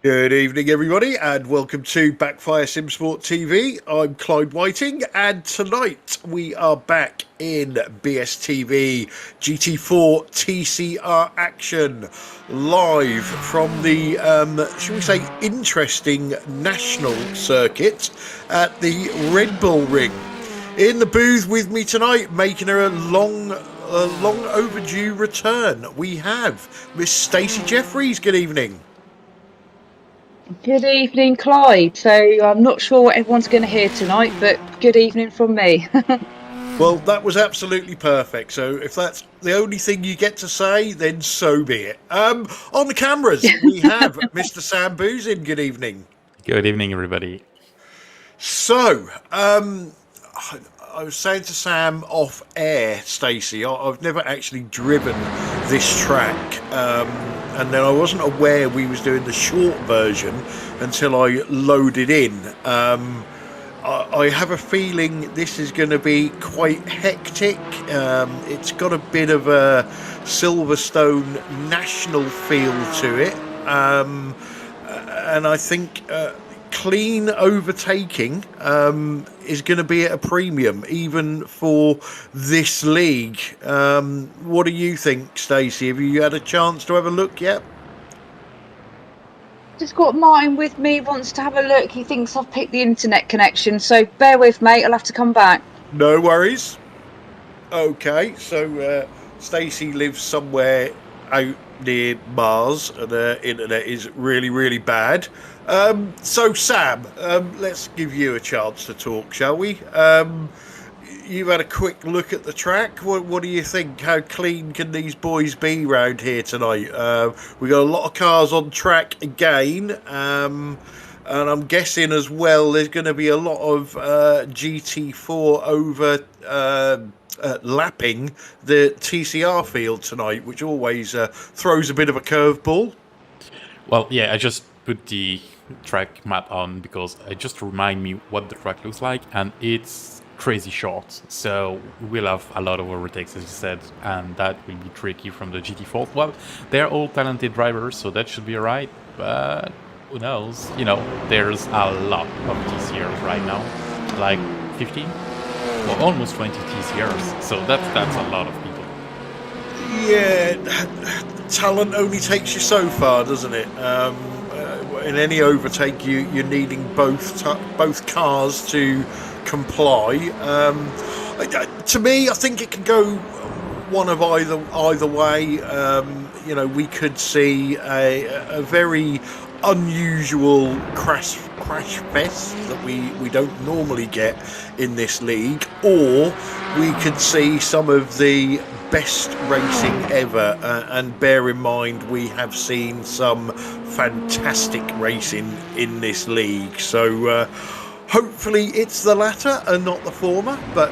Good evening, everybody, and welcome to Backfire Simsport TV. I'm Clyde Whiting, and tonight we are back in BSTV GT4 TCR action, live from the, shall we say, interesting national circuit at the Red Bull Ring. In the booth with me tonight, making her a long overdue return, we have Miss Stacey Jeffries. Good evening. Good evening, Clyde. So I'm not sure what everyone's going to hear tonight, but good evening from me. Well, that was absolutely perfect. So if that's the only thing you get to say, then so be it. On the cameras, we have Mr. Sam Boozin. Good evening. Good evening, everybody. So, I was saying to Sam off air, Stacey, I've never actually driven this track. And then I wasn't aware we was doing the short version until I loaded in. I have a feeling this is going to be quite hectic. It's got a bit of a Silverstone national feel to it. And I think clean overtaking is going to be at a premium, even for this league. What do you think, Stacey? Have you had a chance to have a look yet? Just got Martin with me, wants to have a look. He thinks I've picked the internet connection, so bear with, mate. I'll have to come back. No worries. Okay, so Stacey lives somewhere out near Mars, and her internet is really, really bad. So Sam, let's give you a chance to talk, shall we? You've had a quick look at the track. What do you think? How clean can these boys be round here tonight? We got a lot of cars on track again, and I'm guessing as well there's going to be a lot of GT4 over lapping the TCR field tonight, which always throws a bit of a curveball. Well, yeah, I just put the track map on because it just to remind me what the track looks like, and it's crazy short. So we'll have a lot of overtakes, as you said, and that will be tricky from the GT4. Well, they're all talented drivers, so that should be alright, but who knows? You know, there's a lot of TCRs right now, like 15? Well, almost 20 TCRs, so that's a lot of people. Yeah, talent only takes you so far, doesn't it? In any overtake, you're needing both cars to comply. To me, I think it can go one of either way. You know, we could see a very unusual crash fest that we don't normally get in this league, or we could see some of the best racing ever, and bear in mind we have seen some fantastic racing in this league, so hopefully it's the latter and not the former, but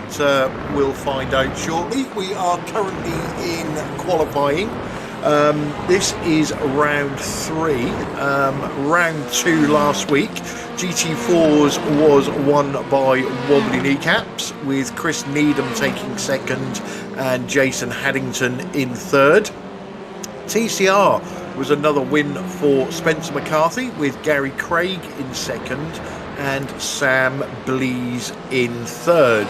we'll find out shortly. We are currently in qualifying. This is round 3. Round 2 last week, GT4s was won by Wobbly Kneecaps, with Chris Needham taking second and Jason Haddington in third. TCR was another win for Spencer McCarthy, with Gary Craig in second and Sam Blees in third.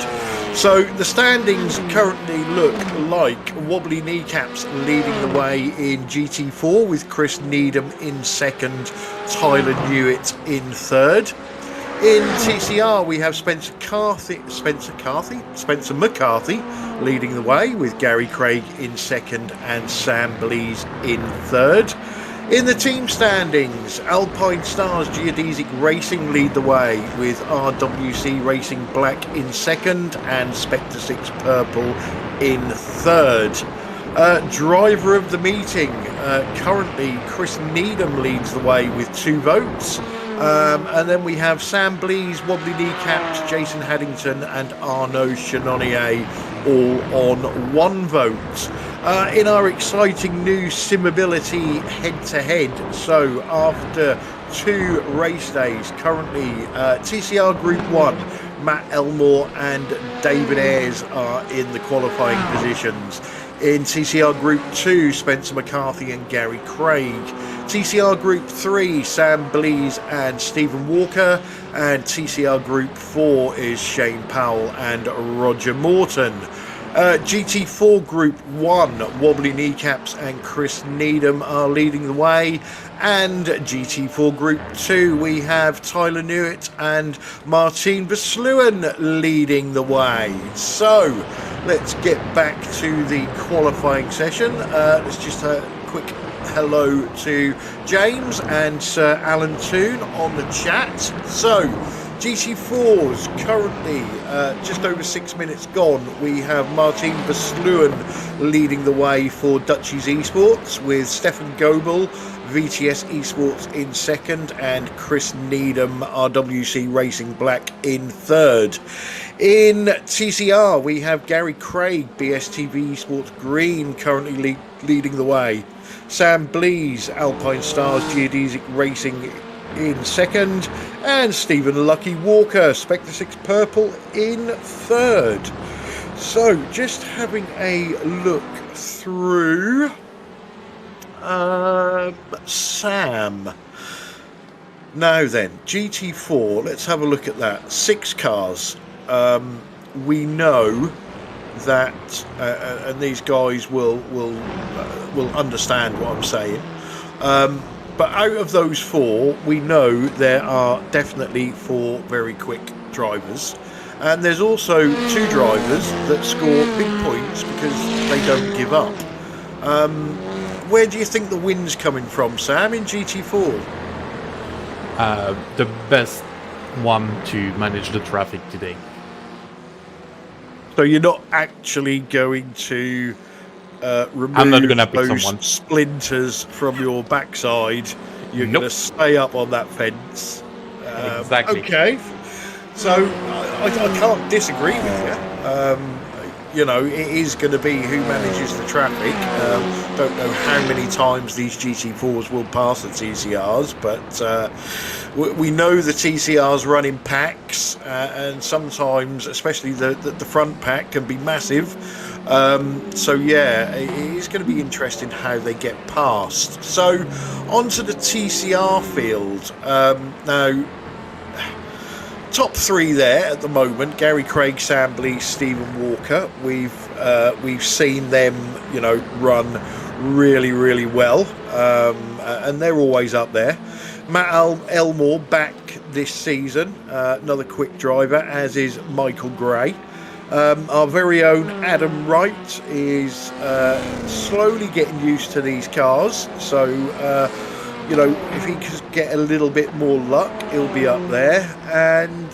So the standings currently look like Wobbly Kneecaps leading the way in GT4, with Chris Needham in second, Tyler Newitt in third. In TCR, we have Spencer McCarthy leading the way, with Gary Craig in second and Sam Blees in third. In the team standings, Alpine Stars Geodesic Racing lead the way, with RWC Racing Black in second and Spectre 6 Purple in third. Driver of the meeting, currently Chris Needham leads the way with 2 votes. And then we have Sam Blees, Wobbly Kneecaps, Jason Haddington and Arnaud Chenonnier all on 1 vote. In our exciting new Simability head-to-head, so after 2 race days, currently TCR Group 1, Matt Elmore and David Ayres are in the qualifying positions. In TCR Group 2, Spencer McCarthy and Gary Craig. TCR Group 3, Sam Blease and Stephen Walker. And TCR Group 4 is Shane Powell and Roger Morton. GT4 Group 1, Wobbly Kneecaps and Chris Needham are leading the way. And GT4 Group 2, we have Tyler Newitt and Martin Versluwen leading the way. So, let's get back to the qualifying session. Let's just a quick hello to James and Sir Alan Toon on the chat. So, GT4's currently just over 6 minutes gone. We have Martin Versluwen leading the way for Dutchies Esports, with Stefan Goebel, VTS Esports in second, and Chris Needham, RWC Racing Black in third. In TCR, we have Gary Craig, BSTV Esports Green, currently leading the way. Sam Blease, Alpine Stars Geodesic Racing in second, and Stephen Lucky Walker, Spectre 6 Purple in third. So, just having a look through Sam. Now then, GT4, let's have a look at that. 6 cars. We know that, and these guys will understand what I'm saying. But out of those 4, we know there are definitely 4 very quick drivers. And there's also 2 drivers that score big points because they don't give up. Where do you think the win's coming from, Sam, in GT4? The best one to manage the traffic today. So you're not actually going to remove I'm not gonna pick those someone. splinters from your backside. You're Nope. going to stay up on that fence. Exactly. Okay. So I can't disagree with you. You know, it is going to be who manages the traffic. Don't know how many times these GT4s will pass the TCRs, but we know the TCRs run in packs, and sometimes, especially the front pack, can be massive. So yeah, it is going to be interesting how they get past. So onto the TCR field. Now, top 3 there at the moment: Gary Craig, Sam Blease, Stephen Walker. We've seen them, you know, run really well, and they're always up there. Matt Elmore back this season, another quick driver, as is Michael Gray. Our very own Adam Wright is slowly getting used to these cars, so you know, if he could get a little bit more luck, he'll be up there. And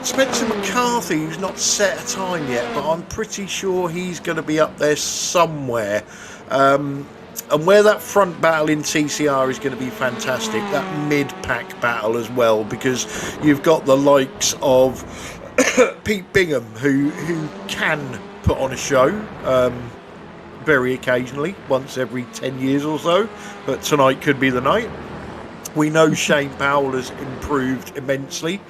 Spencer McCarthy, who's not set a time yet, but I'm pretty sure he's going to be up there somewhere. And where that front battle in TCR is going to be fantastic, that mid-pack battle as well, because you've got the likes of Pete Bingham, who can put on a show very occasionally, once every 10 years or so, but tonight could be the night. We know Shane Powell has improved immensely.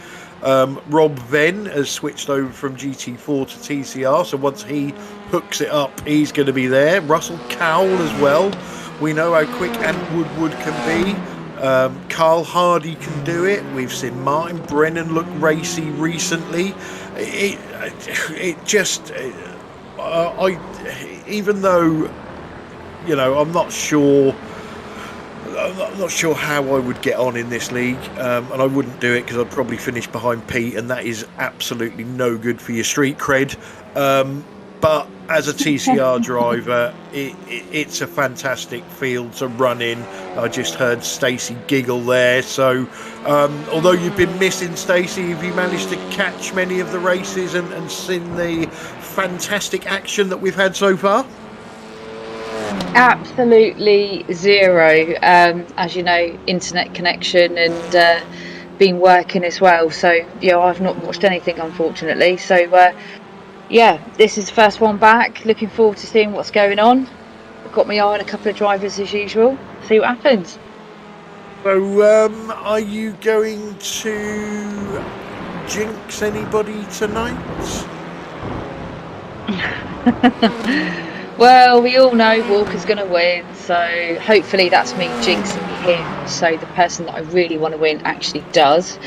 Rob Venn has switched over from GT4 to TCR, so once he hooks it up, he's going to be there. Russell Cowell as well. We know how quick Ant Woodward can be. Carl Hardy can do it. We've seen Martin Brennan look racy recently. It just, even though, you know, I'm not sure how I would get on in this league, and I wouldn't do it because I'd probably finish behind Pete, and that is absolutely no good for your street cred. But as a TCR driver, it's a fantastic field to run in. I just heard Stacey giggle there. So, although you've been missing, Stacey, have you managed to catch many of the races and seen the fantastic action that we've had so far? Absolutely zero. As you know, internet connection and been working as well. So, yeah, I've not watched anything, unfortunately. So, yeah, this is the first one back. Looking forward to seeing what's going on. I've got my eye on a couple of drivers as usual. See what happens. So, are you going to jinx anybody tonight? Well, we all know Walker's going to win, so hopefully that's me jinxing him. So the person that I really want to win actually does.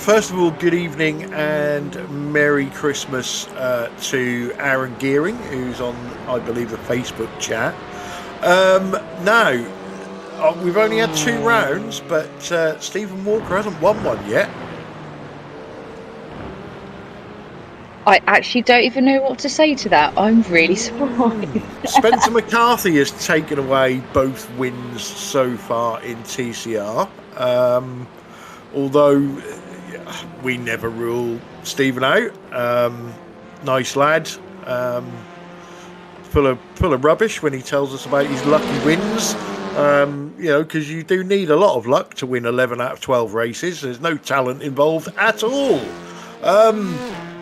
First of all, good evening and Merry Christmas to Aaron Gearing, who's on, I believe, the Facebook chat. Now, we've only had 2 rounds, but Stephen Walker hasn't won one yet. I actually don't even know what to say to that. I'm really surprised. Spencer McCarthy has taken away both wins so far in TCR. Although we never rule Stephen out. Nice lad. Full of rubbish when he tells us about his lucky wins. Because you do need a lot of luck to win 11 out of 12 races. There's no talent involved at all.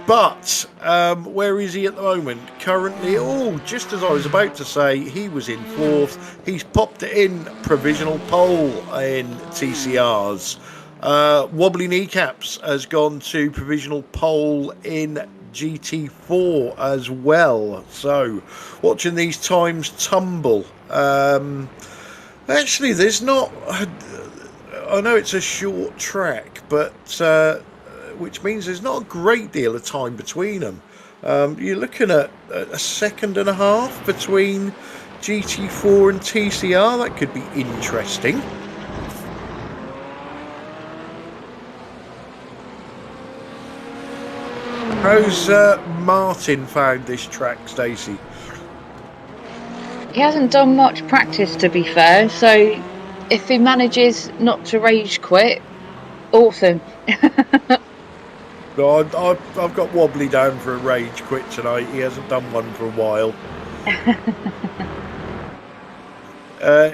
But where is he at the moment? Currently, just as I was about to say, he was in 4th. He's popped it in provisional pole in TCRs. Wobbly Kneecaps has gone to provisional pole in GT4 as well. So, watching these times tumble. Actually, there's not... I know it's a short track, but... which means there's not a great deal of time between them. You're looking at a second and a half between GT4 and TCR. That could be interesting. How's Martin found this track, Stacey? He hasn't done much practice, to be fair, so if he manages not to rage quit, awesome. No, I've got Wobbly down for a rage quit tonight. He hasn't done one for a while.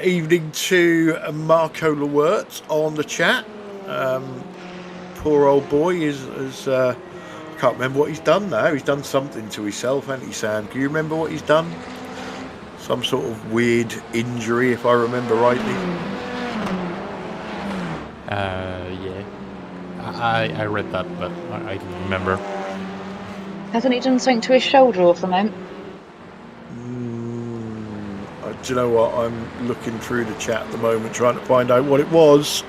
Evening to Marco Lewert on the chat. Poor old boy is can't remember what he's done now. He's done something to himself, hasn't he, Sam? Can you remember what he's done? Some sort of weird injury, if I remember rightly. Yeah. I read that, but I don't remember. Hasn't he done something to his shoulder or something? Do you know what? I'm looking through the chat at the moment, trying to find out what it was.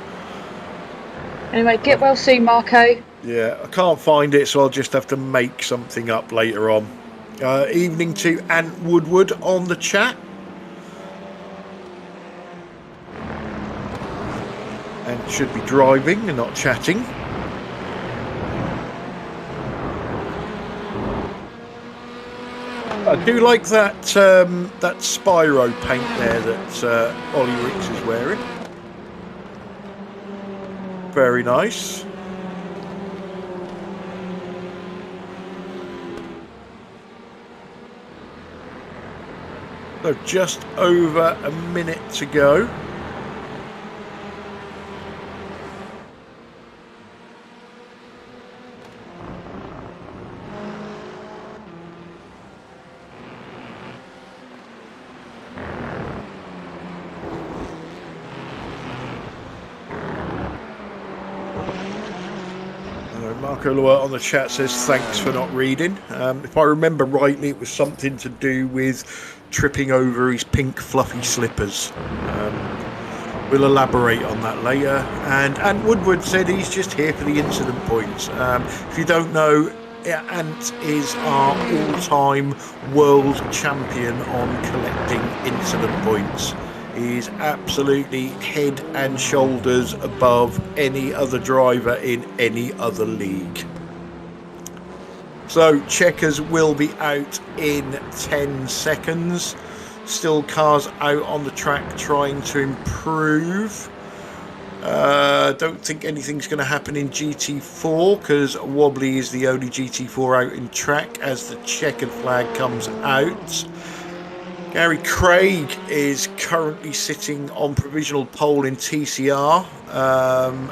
Anyway, get well soon, Marco. Yeah, I can't find it, so I'll just have to make something up later on. Evening to Ant Woodward on the chat. And should be driving and not chatting. I do like that that Spyro paint there that Ollie Ricks is wearing. Very nice. So just over a minute to go. Marco Lua on the chat says thanks for not reading. If I remember rightly, it was something to do with tripping over his pink fluffy slippers. We'll elaborate on that later. And Woodward said he's just here for the incident points. If you don't know, Ant is our all-time world champion on collecting incident points. He's absolutely head and shoulders above any other driver in any other league. So checkers will be out in 10 seconds. Still cars out on the track trying to improve. Don't think anything's going to happen in GT4 because Wobbly is the only GT4 out in track as the checkered flag comes out. Gary Craig is currently sitting on provisional pole in TCR,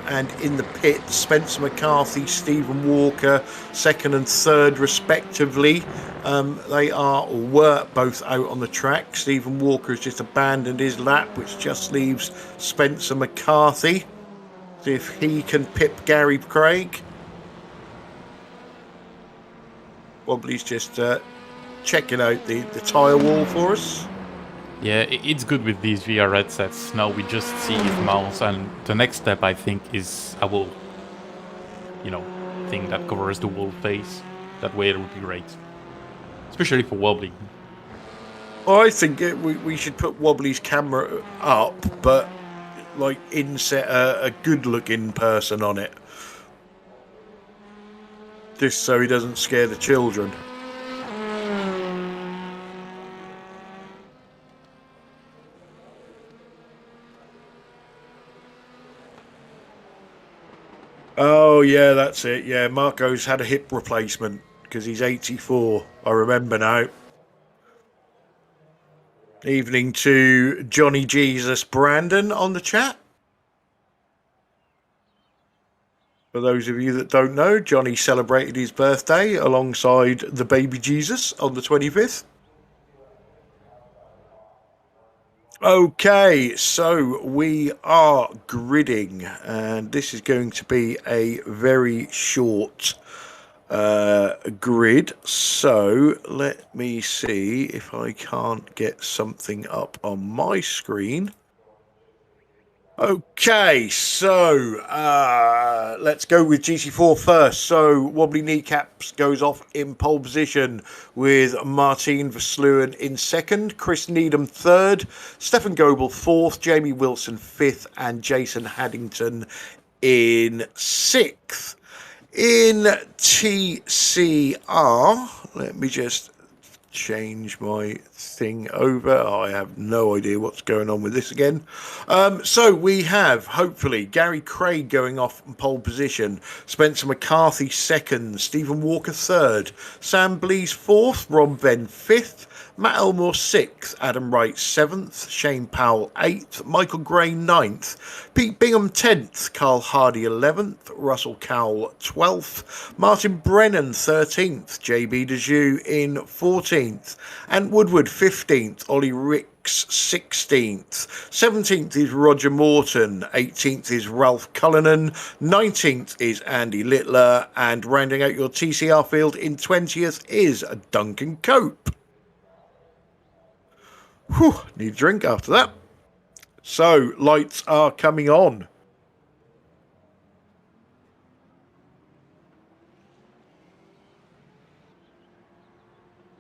and in the pit, Spencer McCarthy, Stephen Walker, second and third respectively. They were both out on the track. Stephen Walker has just abandoned his lap, which just leaves Spencer McCarthy. See if he can pip Gary Craig. Wobbly's just checking out the tyre wall for us. Yeah, it's good with these VR headsets. Now we just see his mouse, and the next step, I think, is a wall. Thing that covers the whole face. That way it would be great. Especially for Wobbly. I think we should put Wobbly's camera up, but like inset a good-looking person on it, just so he doesn't scare the children. Oh yeah, that's it. Yeah, Marco's had a hip replacement because he's 84. I remember now. Evening to Johnny Jesus Brandon on the chat. For those of you that don't know, Johnny celebrated his birthday alongside the baby Jesus on the 25th. Okay, so we are gridding, and this is going to be a very short grid. So let me see if I can't get something up on my screen. Okay, so let's go with GT4 first. So Wobbly Kneecaps goes off in pole position with Martin Versluwen in second, Chris Needham third, Stefan Goebel fourth, Jamie Wilson fifth, and Jason Haddington in sixth. In TCR, let me just change my thing over. I have no idea what's going on with this again. So we have, hopefully, Gary Craig going off in pole position, Spencer McCarthy second, Stephen Walker third, Sam Blees fourth, Rob Venn fifth, Matt Elmore 6th, Adam Wright 7th, Shane Powell 8th, Michael Gray 9th, Pete Bingham 10th, Carl Hardy 11th, Russell Cowell 12th, Martin Brennan 13th, JB Dejoux in 14th, and Woodward 15th, Ollie Ricks 16th, 17th is Roger Morton, 18th is Ralph Cullinan, 19th is Andy Littler, and rounding out your TCR field in 20th is Duncan Cope. Whew, need a drink after that. So, lights are coming on.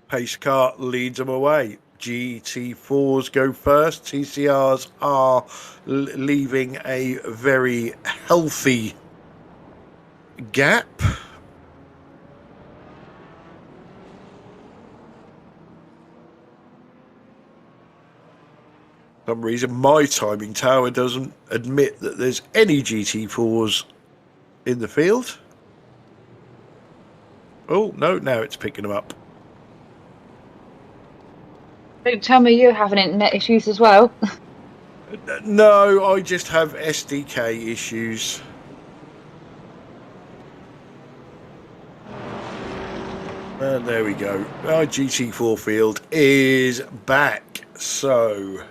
Pace car leads them away. GT4s go first. TCRs are leaving a very healthy gap. For some reason my timing tower doesn't admit that there's any GT4s in the field. Oh no, now it's picking them up. Don't tell me you're having internet issues as well. No, I just have SDK issues. And there we go. Our GT4 field is back. So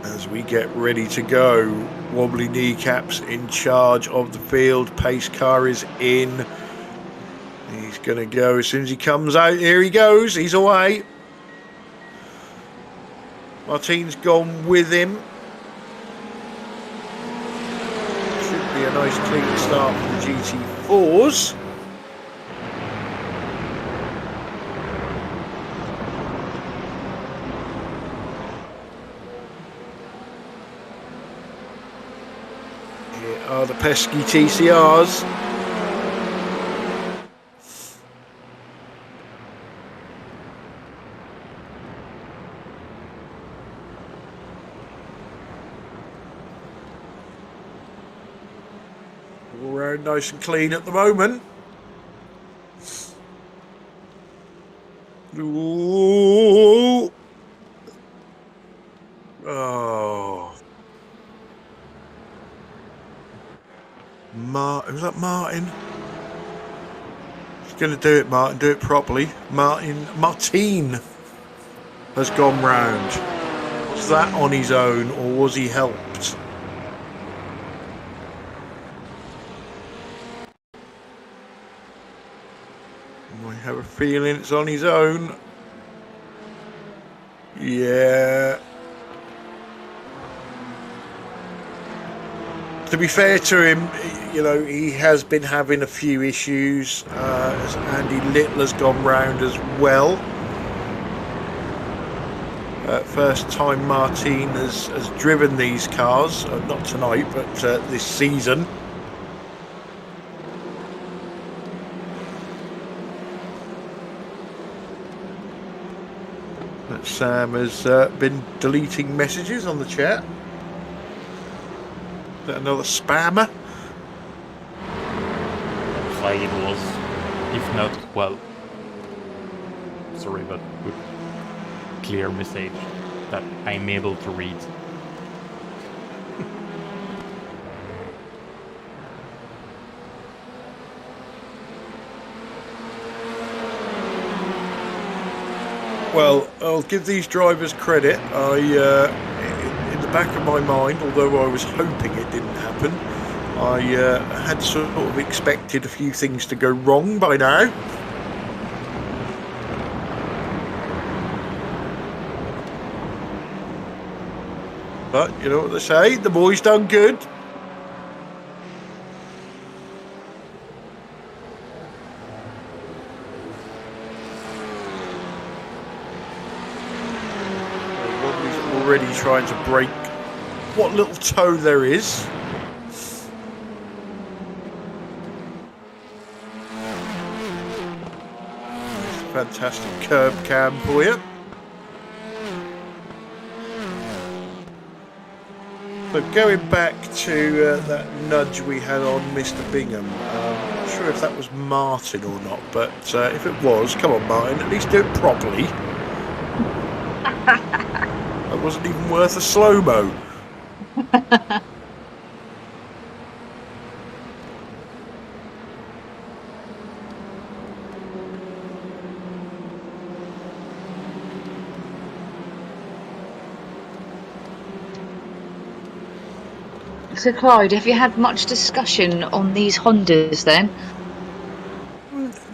as we get ready to go, Wobbly Kneecaps in charge of the field. Pace car is in. He's going to go as soon as he comes out. Here he goes. He's away. Martin's gone with him. Should be a nice clean start for the GT4s. Are the pesky TCRs. All around nice and clean at the moment. Ooh. Oh. Was that Martin? He's going to do it, Martin. Do it properly. Martin has gone round. Was that on his own, or was he helped? I have a feeling it's on his own. Yeah. To be fair to him, you know, he has been having a few issues. As Andy Littler's gone round as well. First time Martin has driven these cars, not tonight, but this season. But Sam has been deleting messages on the chat. Is that another spammer? Looks like it was. If not, well, sorry, but with clear message that I'm able to read. Well, I'll give these drivers credit. In the back of my mind, although I was hoping it didn't happen, I had sort of expected a few things to go wrong by now. But you know what they say, the boys done good. Already trying to break what little toe there is. Fantastic curb cam for you. So going back to that nudge we had on Mr. Bingham, I'm not sure if that was Martin or not, but if it was, come on Martin, at least do it properly. That wasn't even worth a slow-mo. So Clyde, have you had much discussion on these Hondas then?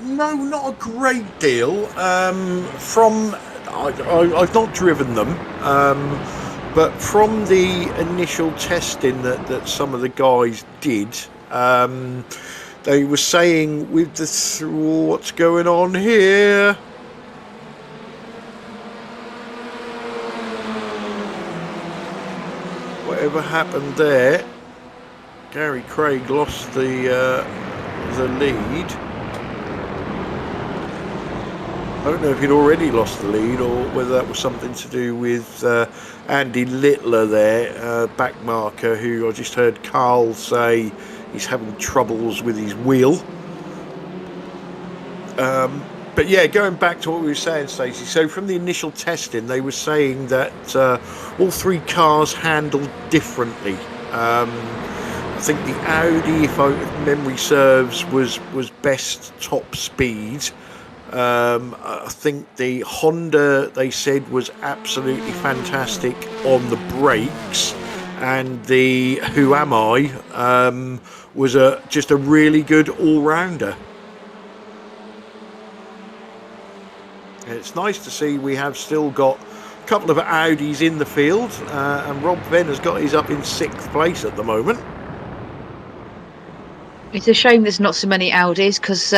No, not a great deal. I've not driven them, but from the initial testing that some of the guys did, they were saying with the what's going on here. Whatever happened there, Gary Craig lost the lead. I don't know if he'd already lost the lead or whether that was something to do with Andy Littler there, back marker, who I just heard Carl say he's having troubles with his wheel. But yeah, going back to what we were saying, Stacey, so from the initial testing, they were saying that all three cars handled differently. I think the Audi, if memory serves, was best top speed. I think the Honda, they said, was absolutely fantastic on the brakes, and the Who Am I was just a really good all-rounder. It's nice to see we have still got a couple of Audis in the field, and Rob Venn has got his up in 6th place at the moment. It's a shame there's not so many Audis because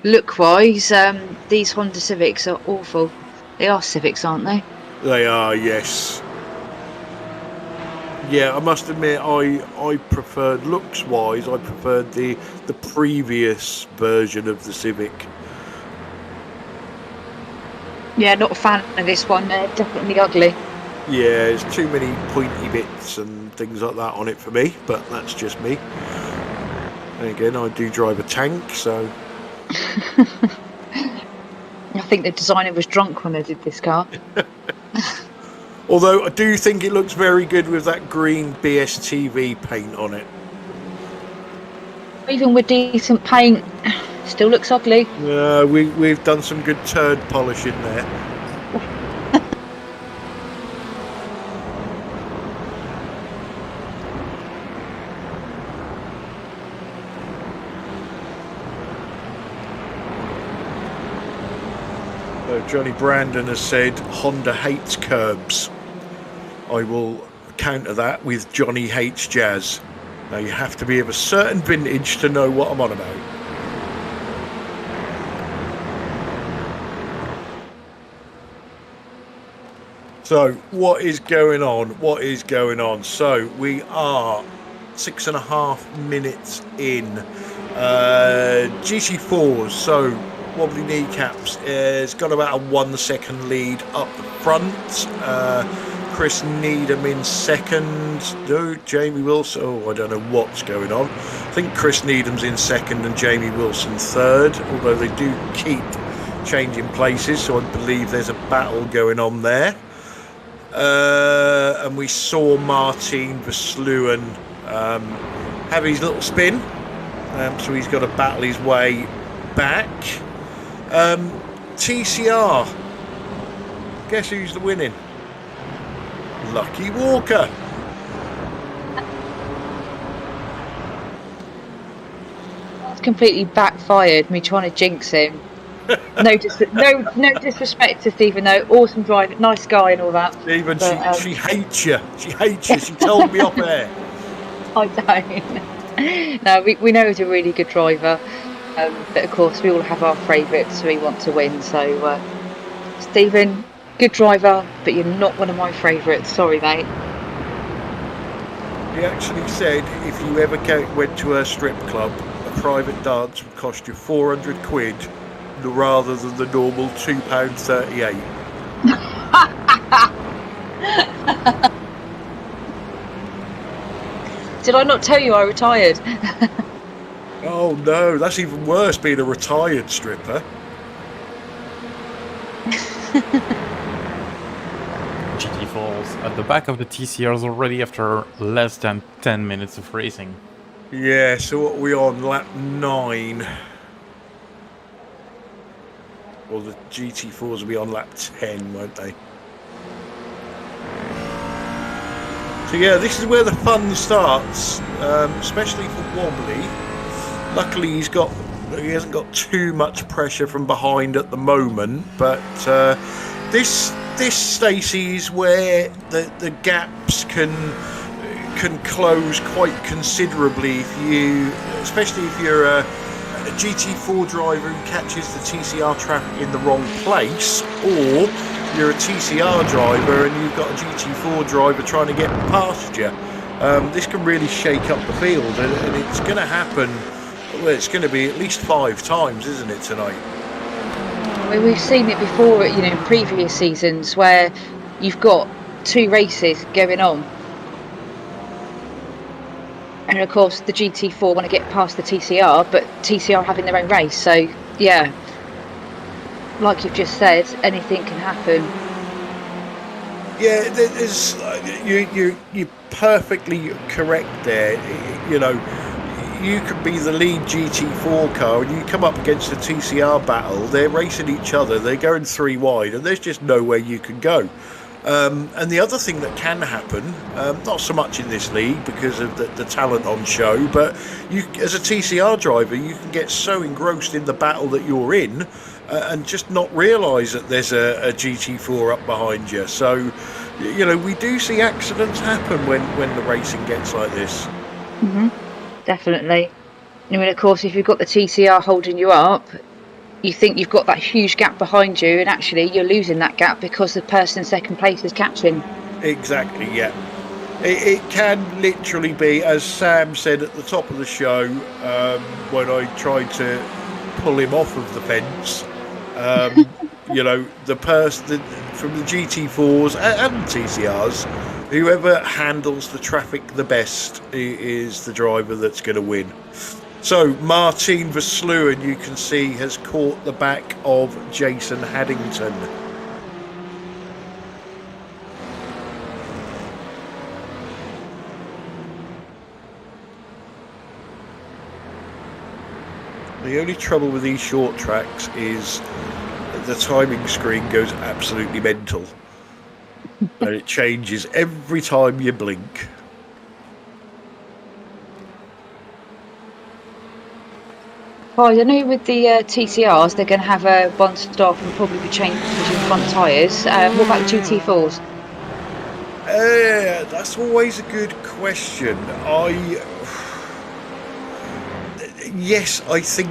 look-wise, these Honda Civics are awful. They are Civics, aren't they? They are, yes. Yeah, I must admit, I preferred, looks-wise, I preferred the previous version of the Civic. Yeah, not a fan of this one. They're definitely ugly. Yeah, there's too many pointy bits and things like that on it for me, but that's just me. And again, I do drive a tank, so... I think the designer was drunk when they did this car. Although I do think it looks very good with that green BSTV paint on it. Even with decent paint, still looks ugly. We've done some good turd polishing there. So Johnny Brandon has said Honda hates curbs. I will counter that with Johnny hates jazz. Now you have to be of a certain vintage to know what I'm on about. So what is going on? What is going on? So we are 6.5 minutes in. GT4s, so wobbly kneecaps, has got about a 1 second lead up the front. Chris Needham in second. No, Jamie Wilson. Oh, I don't know what's going on. I think Chris Needham's in second and Jamie Wilson third, although they do keep changing places, so I believe there's a battle going on there. And we saw Martin Versluwen have his little spin, so he's got to battle his way back. TCR, guess who's the winning? Lucky Walker. That's completely backfired, me trying to jinx him. No disrespect to Stephen, though. Awesome driver, nice guy and all that. Stephen, she hates you. She hates you. She told me off air. I don't. No, we know he's a really good driver. But of course, we all have our favourites we want to win. So, Stephen, good driver, but you're not one of my favourites. Sorry, mate. He actually said if you ever went to a strip club, a private dance would cost you 400 quid rather than the normal £2.38. Did I not tell you I retired? Oh no, that's even worse, being a retired stripper. GT4s at the back of the TCRs already after less than 10 minutes of racing. Yeah, so what are we on? Lap 9. Well, the GT4s will be on lap 10, won't they? So yeah, this is where the fun starts, especially for Wobbly. Luckily, he hasn't got too much pressure from behind at the moment, but this Stacey is where the gaps can close quite considerably especially if you're a GT4 driver who catches the TCR traffic in the wrong place, or you're a TCR driver and you've got a GT4 driver trying to get past you. This can really shake up the field, and it's going to happen. Well, it's going to be at least 5 times, isn't it, tonight? Well, we've seen it before, in previous seasons where you've got 2 races going on, and of course the GT4 want to get past the TCR, but TCR having their own race. So yeah, like you've just said, anything can happen. Yeah, there's, you're perfectly correct there. You could be the lead GT4 car and you come up against the TCR battle, they're racing each other, they're going 3 wide, and there's just nowhere you can go. And the other thing that can happen, not so much in this league because of the talent on show, but you, as a TCR driver, you can get so engrossed in the battle that you're in and just not realise that there's a GT4 up behind you. So, we do see accidents happen when the racing gets like this. Mm-hmm. Definitely. Of course, if you've got the TCR holding you up, you think you've got that huge gap behind you, and actually you're losing that gap because the person in second place is catching. Exactly, yeah. It can literally be, as Sam said at the top of the show, when I tried to pull him off of the fence, the person from the GT4s and TCRs, whoever handles the traffic the best is the driver that's going to win. So Martin Versluwen, you can see, has caught the back of Jason Haddington. The only trouble with these short tracks is the timing screen goes absolutely mental. And it changes every time you blink. Oh, I know with the TCRs, they're going to have one stop and probably be changing front tyres. What about the GT4s? That's always a good question. Yes, I think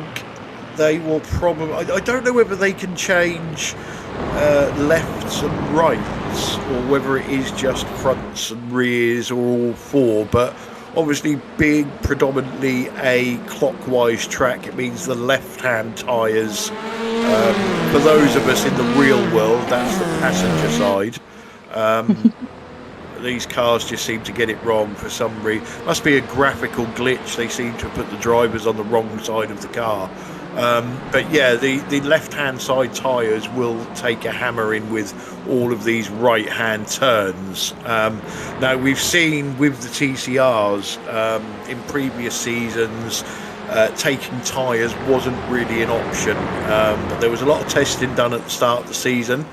they will probably. I don't know whether they can change lefts and rights, or whether it is just fronts and rears, or all four. But obviously, being predominantly a clockwise track, it means the left-hand tyres. For those of us in the real world, that's the passenger side. These cars just seem to get it wrong for some reason. Must be a graphical glitch. They seem to put the drivers on the wrong side of the car. But yeah, the left-hand side tyres will take a hammering with all of these right-hand turns. Now, we've seen with the TCRs in previous seasons, taking tyres wasn't really an option. But there was a lot of testing done at the start of the season.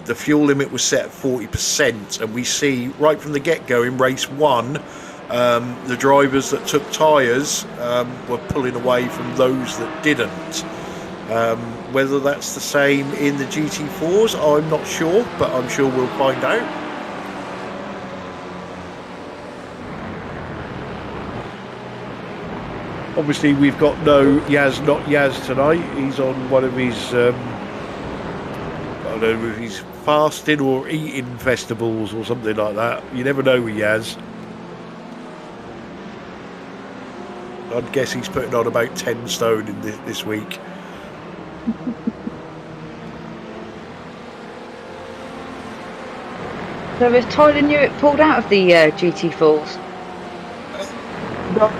The fuel limit was set at 40%, and we see right from the get-go in race 1, the drivers that took tyres were pulling away from those that didn't. Whether that's the same in the GT4s, I'm not sure, but I'm sure we'll find out. Obviously, we've got no Yaz, not Yaz tonight. He's on one of his, I don't know if he's fasting or eating festivals or something like that. You never know with Yaz. I'd guess he's putting on about 10 stone in this week. So is Tyler Newitt pulled out of the GT4s? No,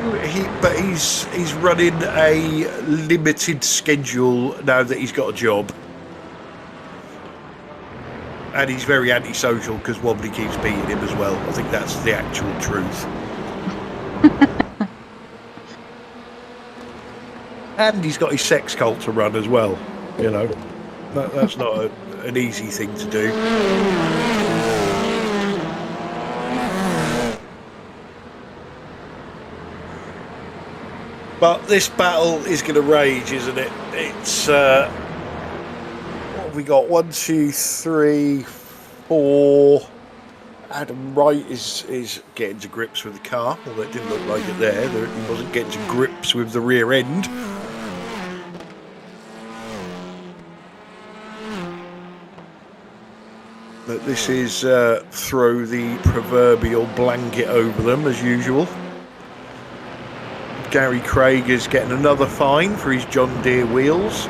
but he's running a limited schedule now that he's got a job. And he's very antisocial because Wobbly keeps beating him as well. I think that's the actual truth. And he's got his sex cult to run as well. You know, that's not an easy thing to do. But this battle is going to rage, isn't it? It's what have we got? 1, 2, 3, 4. Adam Wright is getting to grips with the car, although it didn't look like it there. He wasn't getting to grips with the rear end. But this is throw the proverbial blanket over them as usual. Gary Craig is getting another fine for his John Deere wheels.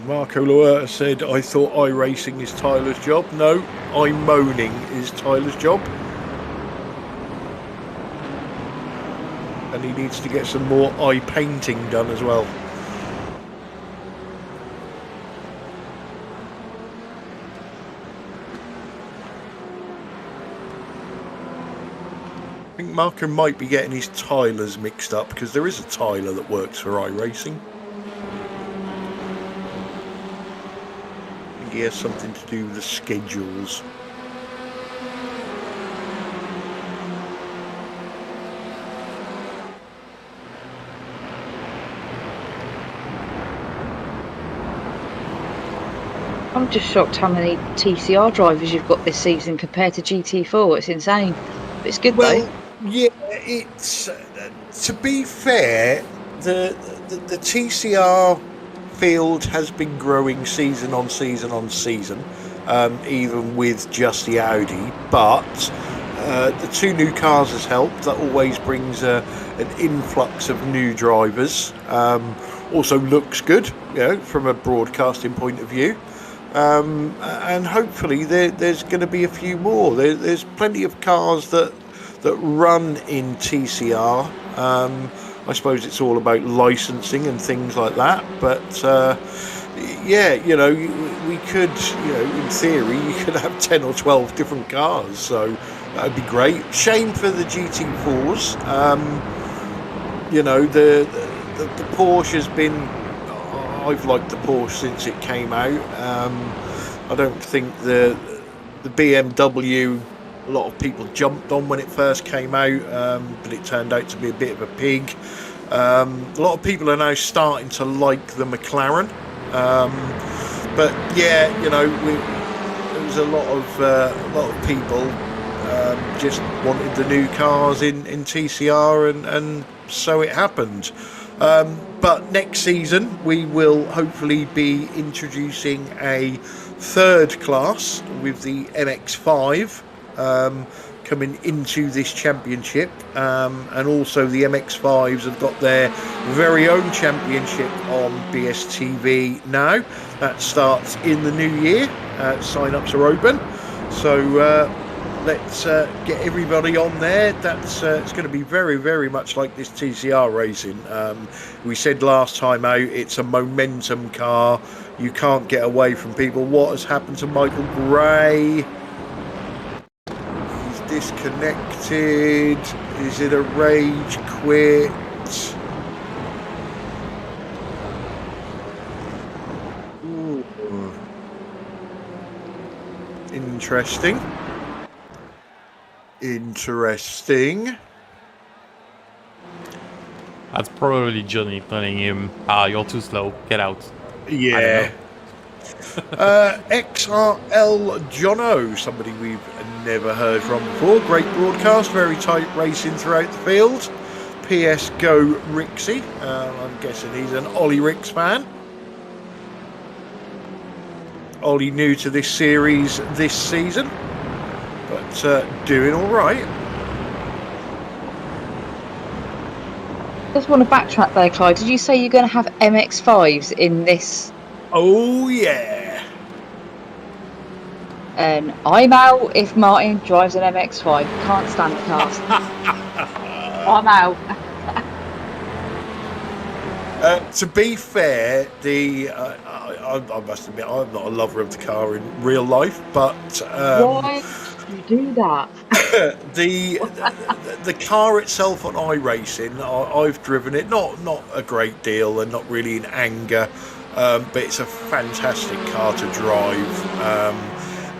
Marco Loerta said, I thought iRacing is Tyler's job. No, iMoaning is Tyler's job. And he needs to get some more eye painting done as well. I think Marco might be getting his Tylers mixed up, because there is a Tyler that works for iRacing. I think he has something to do with the schedules. I'm just shocked how many TCR drivers you've got this season compared to GT4. It's insane. But it's good though. Yeah, it's to be fair, the TCR field has been growing season on season on season, even with just the Audi. But the 2 new cars has helped. That always brings an influx of new drivers. Also looks good, you know, from a broadcasting point of view. And hopefully there's going to be a few more. There's plenty of cars that run in TCR. I suppose it's all about licensing and things like that. But yeah, you know, we could, you know, in theory, you could have 10 or 12 different cars. So that would be great. Shame for the GT4s. You know, the Porsche has been. I've liked the Porsche since it came out. I don't think the the BMW, a lot of people jumped on when it first came out, but it turned out to be a bit of a pig. A lot of people are now starting to like the McLaren, but yeah, you know, there was a lot of people just wanted the new cars in TCR, and so it happened. But next season we will hopefully be introducing a third class with the MX-5 coming into this championship, and also the MX-5s have got their very own championship on BSTV now. That starts in the new year. Sign-ups are open, so let's get everybody on there. That's it's going to be very, very much like this TCR racing. We said last time out, it's a momentum car. You can't get away from people. What has happened to Michael Gray? He's disconnected. Is it a rage quit? Ooh. Interesting. That's probably Johnny telling him, you're too slow, get out. Yeah. XRL Jono, somebody we've never heard from before. Great broadcast, very tight racing throughout the field. PS Go Rixie. I'm guessing he's an Ollie Ricks fan. Ollie new to this series this season, but doing all right. Just want to backtrack there, Clyde. Did you say you're going to have MX-5s in this? Oh yeah. And I'm out if Martin drives an MX-5. Can't stand the cars. I'm out. To be fair, I must admit I'm not a lover of the car in real life, but why do you do that? the car itself on iRacing, I've driven it, not a great deal and not really in anger, but it's a fantastic car to drive,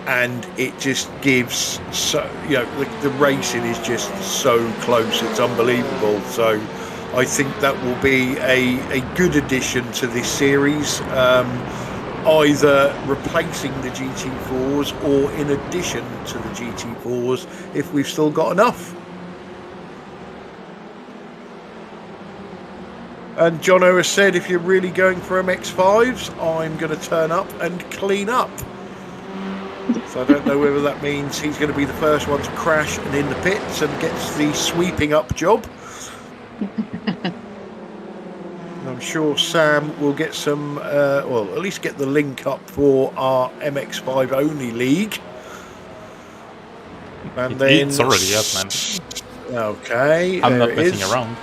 and it just gives the racing is just so close, it's unbelievable. So I think that will be a good addition to this series, either replacing the GT4s or in addition to the GT4s if we've still got enough. And Jono has said, if you're really going for MX-5s, I'm going to turn up and clean up. So I don't know whether that means he's going to be the first one to crash and in the pits and gets the sweeping up job. I'm sure Sam will get some, well, at least get the link up for our MX-5 only league. And then it's already up, man. Okay, I'm not messing around.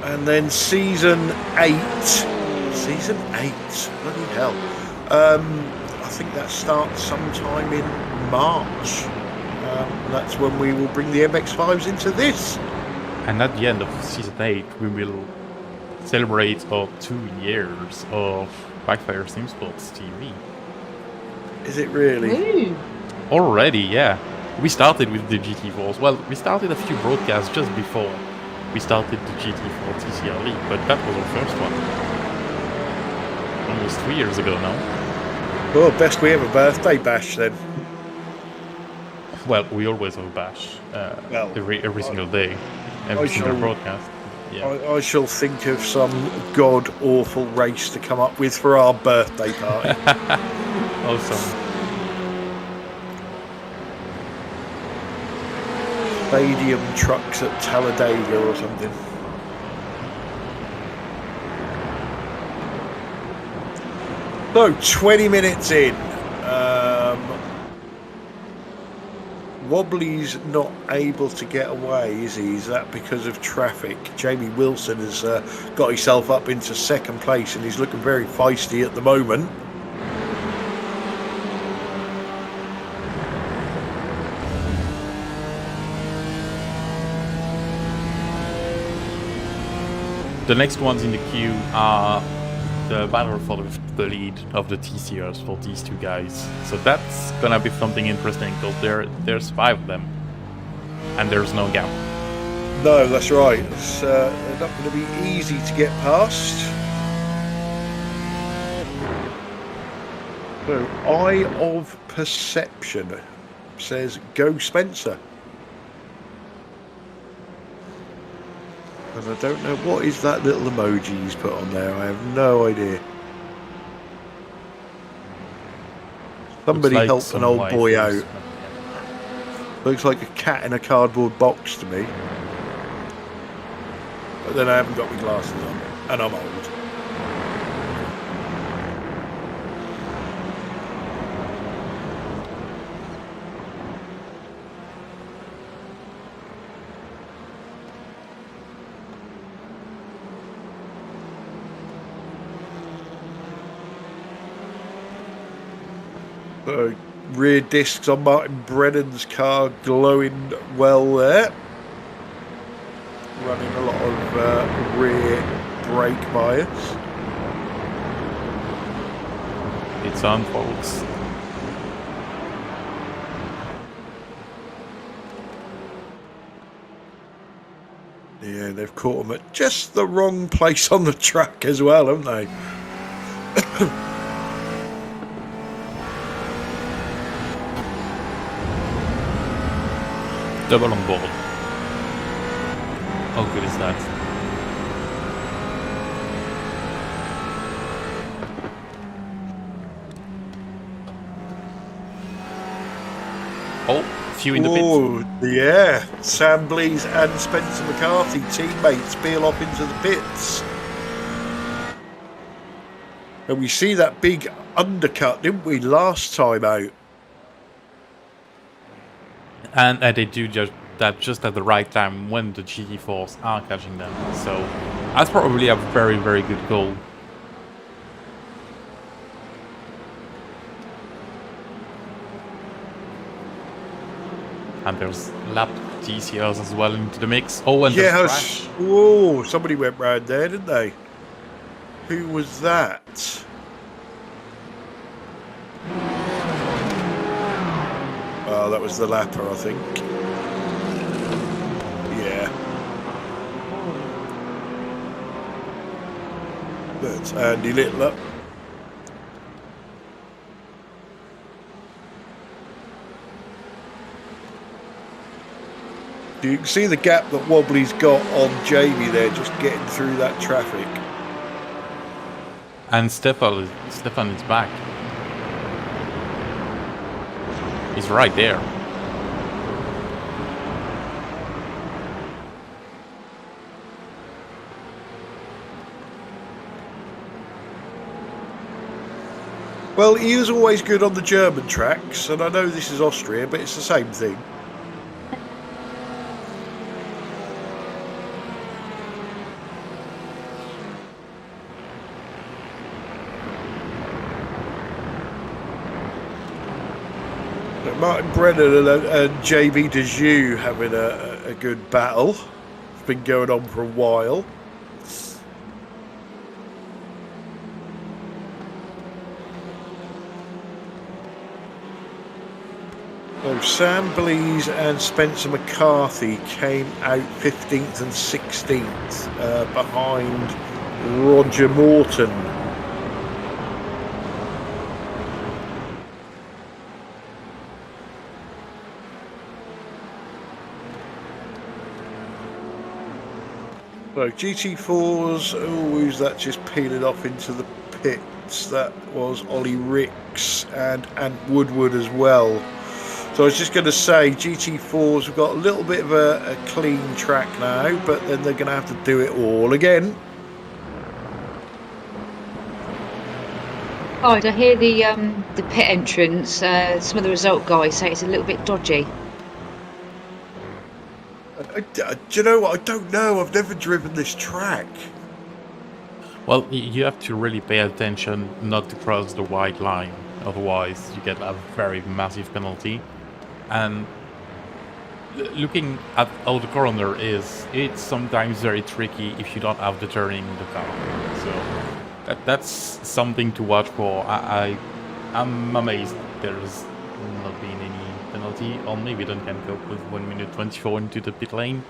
And then season 8, bloody hell. I think that starts sometime in March. That's when we will bring the MX-5s into this. And at the end of season 8, we will celebrate our 2 years of Backfire Simsport TV. Is it really? Ooh. Already, yeah. We started with the GT4s. Well, we started a few broadcasts just before we started the GT4 TCR League, but that was our first one. Almost 3 years ago now. Well, best we ever birthday bash then. Well, we always have a bash every single day, every single broadcast. Yeah. I shall think of some god-awful race to come up with for our birthday party. Awesome. Stadium trucks at Talladega or something. So, 20 minutes in. Wobbly's not able to get away, is he? Is that because of traffic? Jamie Wilson has got himself up into second place and he's looking very feisty at the moment. The next ones in the queue are the battle for the lead of the TCRs for these two guys. So that's gonna be something interesting because there's 5 of them, and there's no gap. No, that's right. It's not going to be easy to get past. So, Eye of Perception says, go Spencer. And I don't know, what is that little emoji he's put on there? I have no idea. Somebody Like help an old boy wifers. out. Looks like a cat in a cardboard box to me. But then I haven't got my glasses on, and I'm old. So, rear discs on Martin Brennan's car glowing well there. Running a lot of rear brake bias. It's on, folks. Yeah, they've caught them at just the wrong place on the track as well, haven't they? Double on board. How good is that? Oh, few in the pits. Oh, yeah. Sam Blees and Spencer McCarthy, teammates, peel off into the pits. And we see that big undercut, didn't we, last time out? And they do that just at the right time when the GT4s are catching them. So that's probably a very, very good goal. And there's lap TCRs as well into the mix. Oh, and there's crash. Oh, somebody went round there, didn't they? Who was that? Oh, that was the lapper, I think. Yeah. That's Andy Littler. You can see the gap that Wobbly's got on Jamie there, just getting through that traffic. And Stefan is back. He's right there. Well, he is always good on the German tracks, and I know this is Austria, but it's the same thing. Martin Brennan and JB Dejoux having a good battle. It's been going on for a while. So Sam Blees and Spencer McCarthy came out 15th and 16th behind Roger Morton. So GT4s, oh, who's that just peeling off into the pits? That was Ollie Ricks and Ant Woodward as well. So I was just going to say, GT4s have got a little bit of a clean track now, but then they're going to have to do it all again. Oh, I hear the pit entrance. Some of the result guys say it's a little bit dodgy. Do you know what? I don't know. I've never driven this track. Well, you have to really pay attention not to cross the white line. Otherwise, you get a very massive penalty. And looking at how the corner is, it's sometimes very tricky if you don't have the turning in the car. So That's something to watch for. I'm amazed there's not been any penalty, or maybe don't can cope with 1 minute 24 into the pit lane.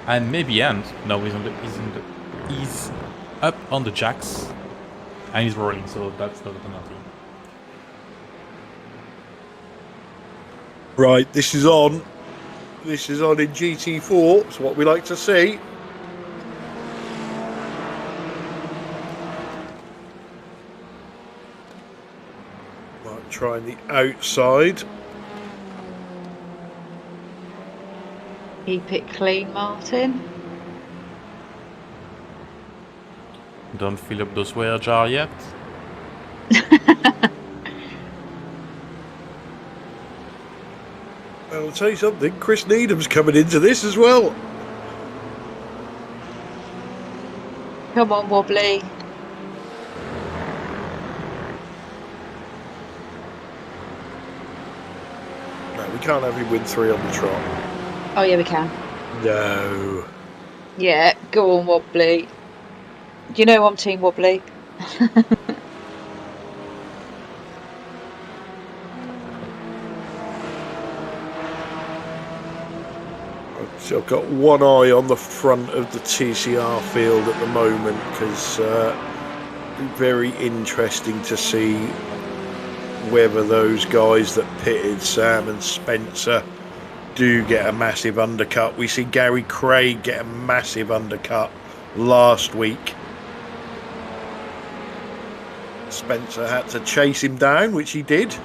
And maybe no, he's up on the jacks and he's rolling, so that's not a penalty. Right, this is on. This is on in GT4. It's what we like to see. Right, trying the outside. Keep it clean, Martin. Don't fill up the swear jar yet. I'll tell you something, Chris Needham's coming into this as well. Come on, Wobbly. No, we can't have him win 3 on the trot. Oh, yeah, we can. No. Yeah, go on, Wobbly. You know I'm Team Wobbly. So I've got one eye on the front of the TCR field at the moment because very interesting to see whether those guys that pitted, Sam and Spencer, do get a massive undercut. We see Gary Craig get a massive undercut last week. Spencer had to chase him down, which he did.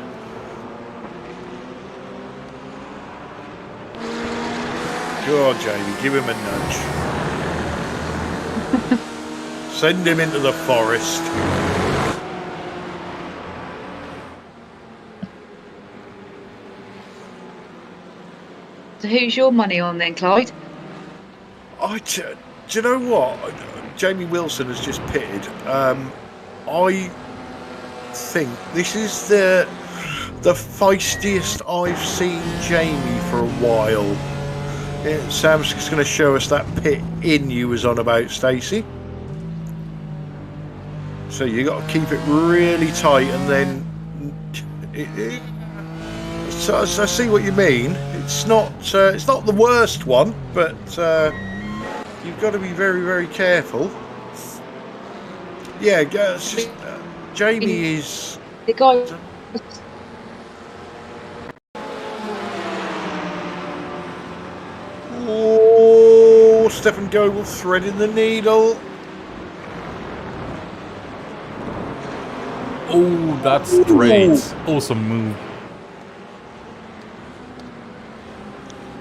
Go on, Jamie, give him a nudge. Send him into the forest. So who's your money on then, Clyde? Do you know what? Jamie Wilson has just pitted. I think this is the feistiest I've seen Jamie for a while. Yeah, Sam's just going to show us that pit in you was on about, Stacey. So you got to keep it really tight, and then so I see what you mean. It's not the worst one, but you've got to be very, very careful. Yeah, it's just, Jamie is The guy. Oh, Stefan Goebel threading the needle. Oh, that's great. Awesome move.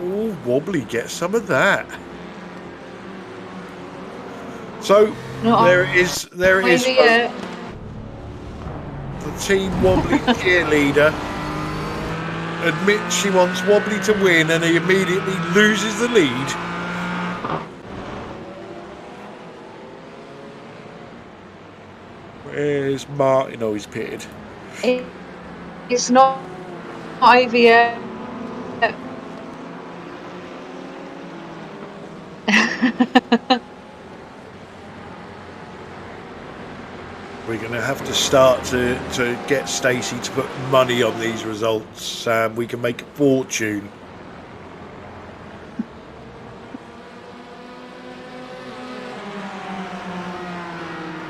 Oh, Wobbly, get some of that. So there it is. There it is. The Team Wobbly cheerleader admits she wants Wobbly to win, and he immediately loses the lead. Where's Martin? Oh, he's pitted. It's not over yet. We're going to have to start to get Stacey to put money on these results, Sam. We can make a fortune.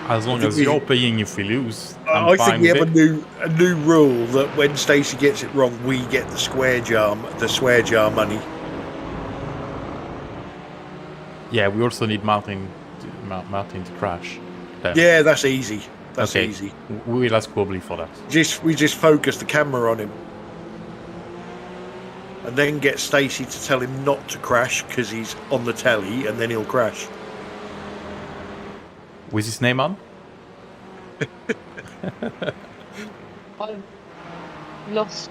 As long as you're paying if we lose, I think we have a new rule that when Stacey gets it wrong, we get the swear jar money. Yeah, we also need Martin to crash. Then. Yeah, that's easy. That's easy. We'll ask Wobbly for that. We just focus the camera on him, and then get Stacey to tell him not to crash because he's on the telly, and then he'll crash. With his name on? I've lost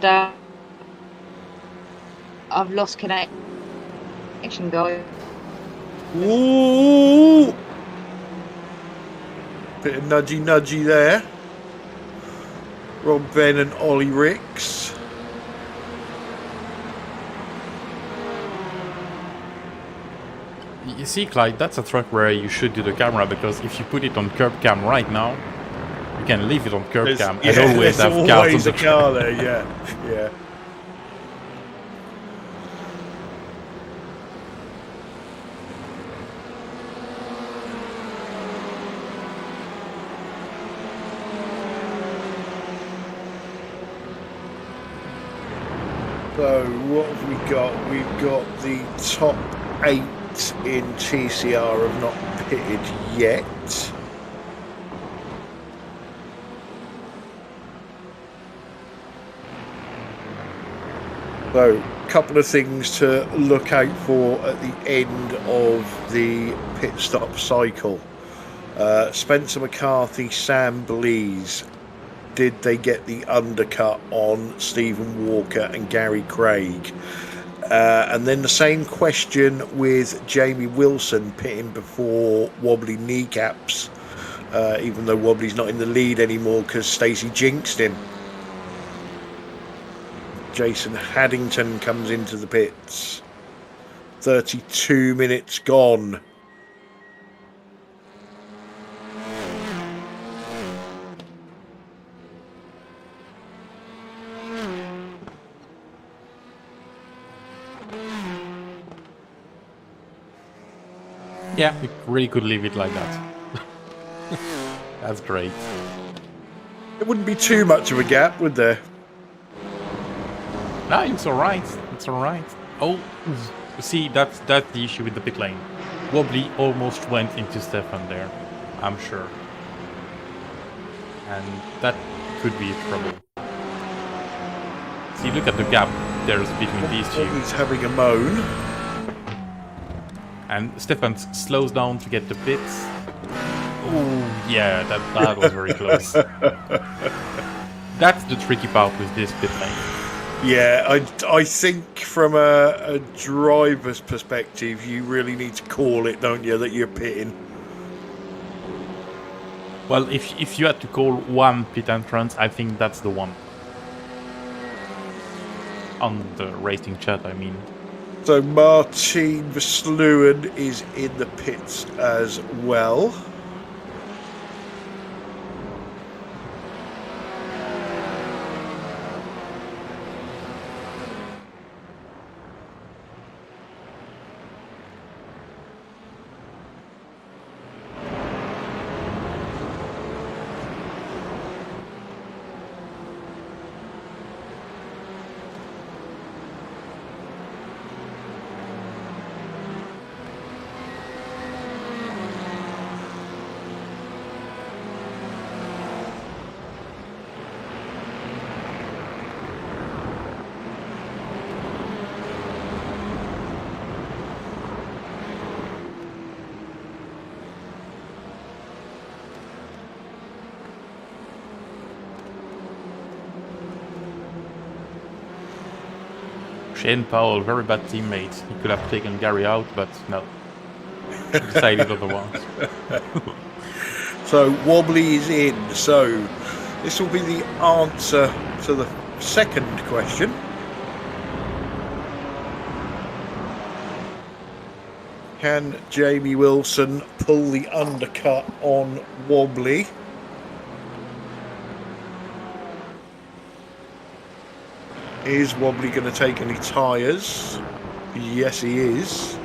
connection, guys. Ooh! Bit of nudgy there. Rob Ben and Ollie Ricks. You see, Clyde, that's a truck where you should do the camera, because if you put it on curb cam right now, you can leave it on curb cam and always have cars on the car there, yeah. Yeah. So what have we got? We've got the top 8 in TCR have not pitted yet. So a couple of things to look out for at the end of the pit stop cycle. Spencer McCarthy, Sam Blease. Did they get the undercut on Stephen Walker and Gary Craig? And then the same question with Jamie Wilson pitting before Wobbly kneecaps, even though Wobbly's not in the lead anymore because Stacey jinxed him. Jason Haddington comes into the pits. 32 minutes gone. Yeah, we really could leave it like that. That's great. It wouldn't be too much of a gap, would there? No, it's alright. It's alright. Oh, see, that's the issue with the pit lane. Wobbly almost went into Stefan there, I'm sure. And that could be a trouble. See, look at the gap there's between these two. He's having a moan. And Stefan slows down to get the pits. Oh, yeah, that was very close. That's the tricky part with this pit lane. Yeah, I think from a driver's perspective, you really need to call it, don't you, that you're pitting. Well, if you had to call one pit entrance, I think that's the one. On the racing chat, I mean. So Martin Versluwen is in the pits as well. Shane Powell, very bad teammate. He could have taken Gary out, but no. He decided otherwise. So Wobbly is in. So this will be the answer to the second question. Can Jamie Wilson pull the undercut on Wobbly? Is Wobbly going to take any tyres? Yes, he is.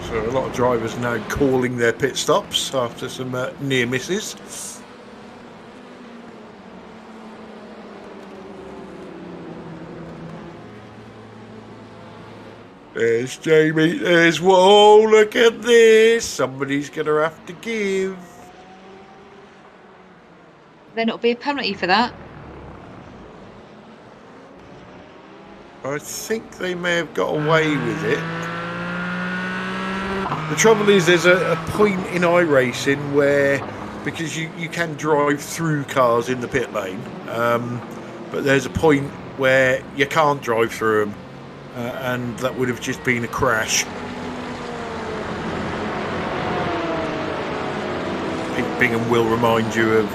So a lot of drivers now calling their pit stops after some near misses. There's Jamie, there's, whoa, look at this. Somebody's going to have to give. There not be a penalty for that? I think they may have got away with it. The trouble is there's a point in iRacing where, because you can drive through cars in the pit lane, but there's a point where you can't drive through them. And that would have just been a crash. I think Bingham will remind you of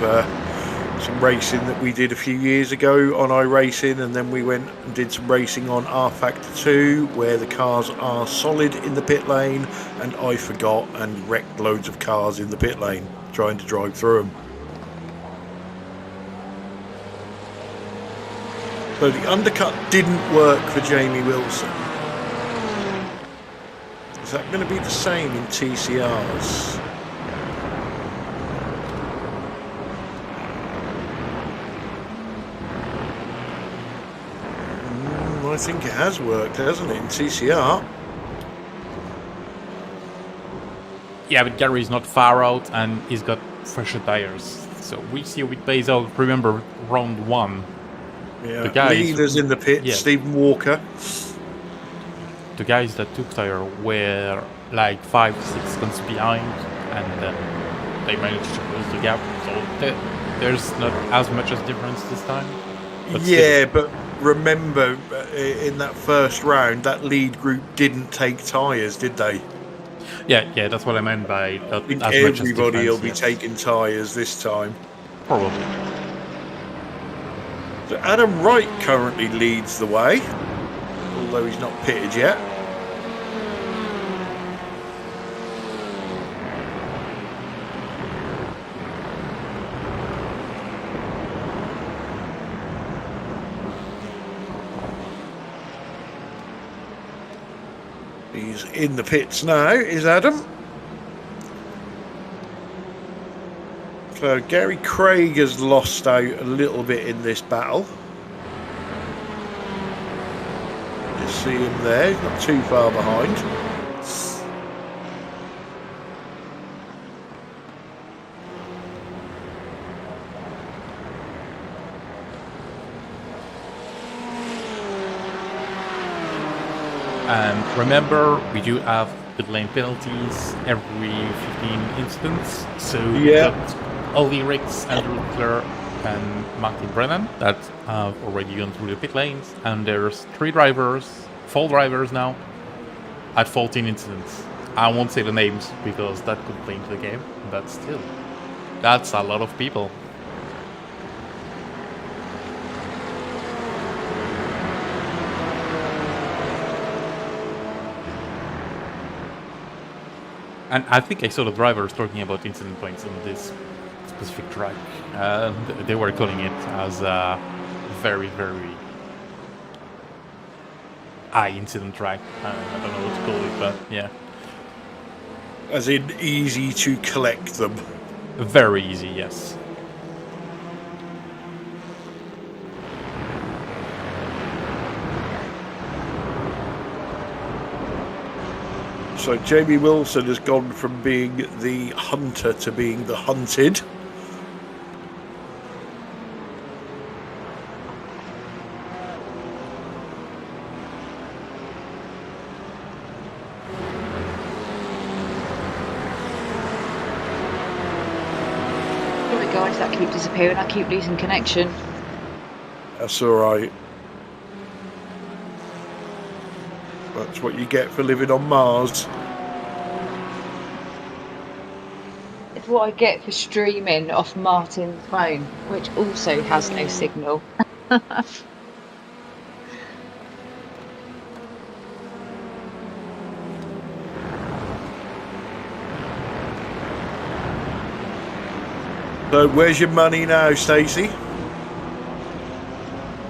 some racing that we did a few years ago on iRacing, and then we went and did some racing on R Factor 2 where the cars are solid in the pit lane, and I forgot and wrecked loads of cars in the pit lane trying to drive through them. So the undercut didn't work for Jamie Wilson. Is that going to be the same in TCRs? I think it has worked, hasn't it, in TCR? Yeah, but Gary's not far out and he's got fresher tires. So we'll see how it plays out. Remember, round 1. Yeah, the guys, leaders in the pit, yeah. Stephen Walker. The guys that took tire were like 5-6 seconds behind, and they managed to close the gap. So there's not as much as difference this time. But yeah, but remember, in that first round, that lead group didn't take tyres, did they? Yeah, that's what I meant by not I think as much as everybody will difference, be yes. taking tyres this time. Probably. So Adam Wright currently leads the way, although he's not pitted yet. He's in the pits now, is Adam. So Gary Craig has lost out a little bit in this battle. Just see him there, he's not too far behind. And remember, we do have pit lane penalties every 15 incidents. So Yeah. we've got Ollie Ricks, Andrew Leclerc, and Martin Brennan that have already gone through the pit lanes. And there's 4 drivers now, at 14 incidents. I won't say the names because that could play into the game, but still, that's a lot of people. And I think I saw the drivers talking about incident points on this specific track. They were calling it as a very, very high incident track. I don't know what to call it, but yeah. As in easy to collect them. Very easy, yes. So Jamie Wilson has gone from being the hunter to being the hunted. Sorry guys, that keep disappearing. I keep losing connection. That's all right. That's what you get for living on Mars. It's what I get for streaming off Martin's phone, which also has no signal. So where's your money now, Stacey?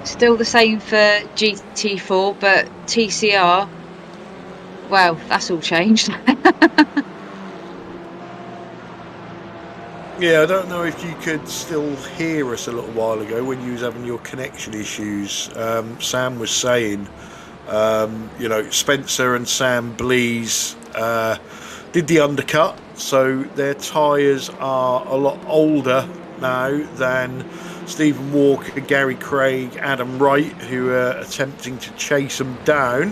Still the same for GT4, but TCR, well, that's all changed. Yeah, I don't know if you could still hear us a little while ago when you was having your connection issues. Sam was saying, you know, Spencer and Sam Blees did the undercut, so their tyres are a lot older now than Stephen Walker, Gary Craig, Adam Wright, who are attempting to chase them down.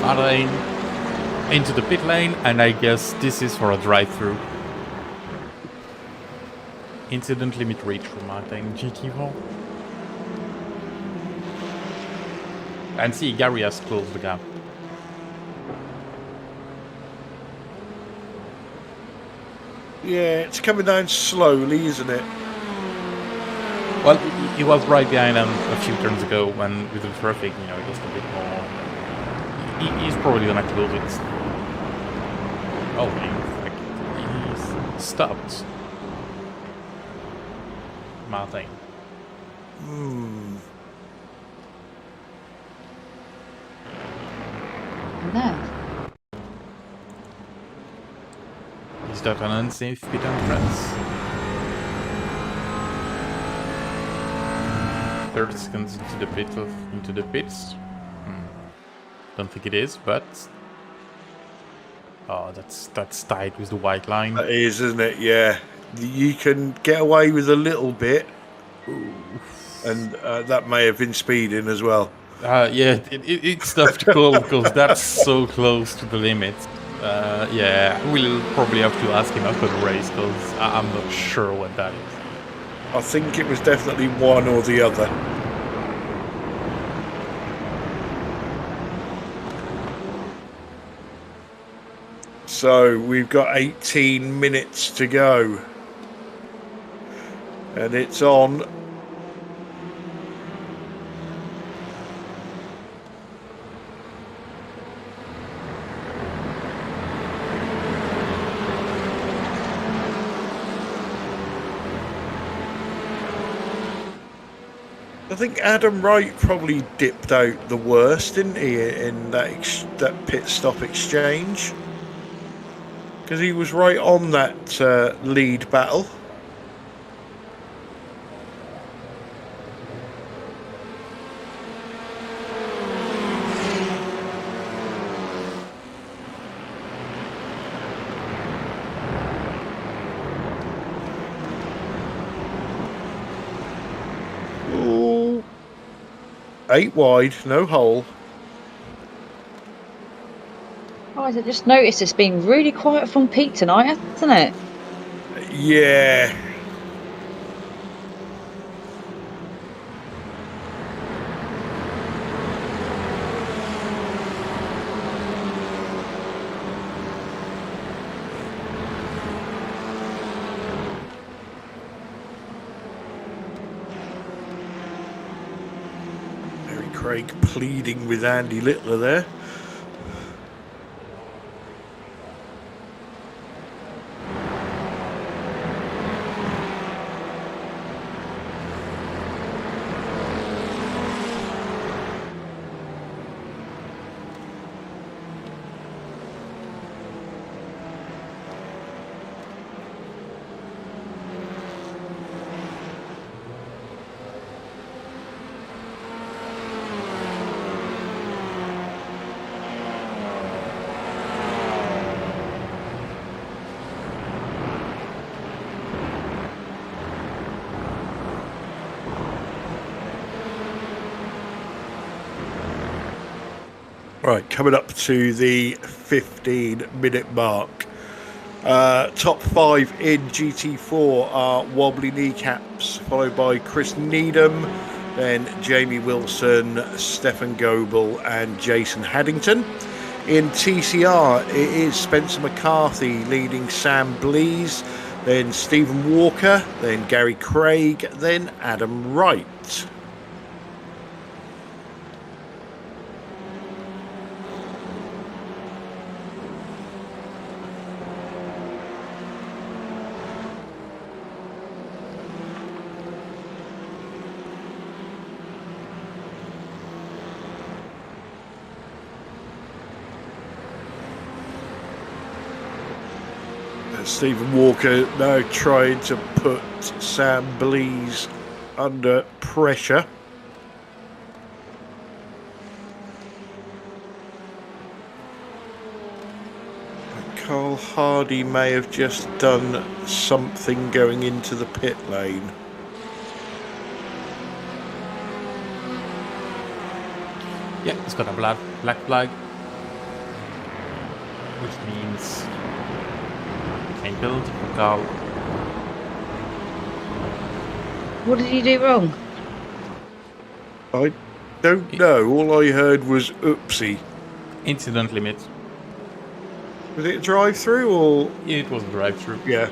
Valentine into the pit lane, and I guess this is for a drive-through. Incident limit reach for Valentine GT4. And see, Gary has closed the gap. Yeah, it's coming down slowly, isn't it? Well, he was right behind him a few turns ago, and with the traffic, just a bit more. He's probably gonna close it. Oh, he's stopped. Martin. No. Is that an unsafe pit entrance? 30 seconds into the pits. Don't think it is, but oh, that's tight with the white line. That is, isn't it? Yeah, you can get away with a little bit, and that may have been speeding as well. Yeah, it's tough to call because that's so close to the limit. Yeah, we'll probably have to ask him after the race because I'm not sure what that is. I think it was definitely one or the other. So we've got 18 minutes to go, and it's on. I think Adam Wright probably dipped out the worst, didn't he, in that pit stop exchange? Because he was right on that lead battle. Ooh. 8 wide, no hole. Guys, I just noticed it's been really quiet from Pete tonight, hasn't it? Yeah. Harry Craig pleading with Andy Littler there. Right, coming up to the 15-minute mark. Top 5 in GT4 are Wobbly Kneecaps, followed by Chris Needham, then Jamie Wilson, Stefan Goebel and Jason Haddington. In TCR, it is Spencer McCarthy leading Sam Blees, then Stephen Walker, then Gary Craig, then Adam Wright. Stephen Walker now trying to put Sam Blees under pressure. Carl Hardy may have just done something going into the pit lane. Yeah, it's got a black flag, which means build Carl. What did he do wrong? I don't know. All I heard was oopsie. Incident limit. Was it a drive-through or? It was a drive-through. Yeah.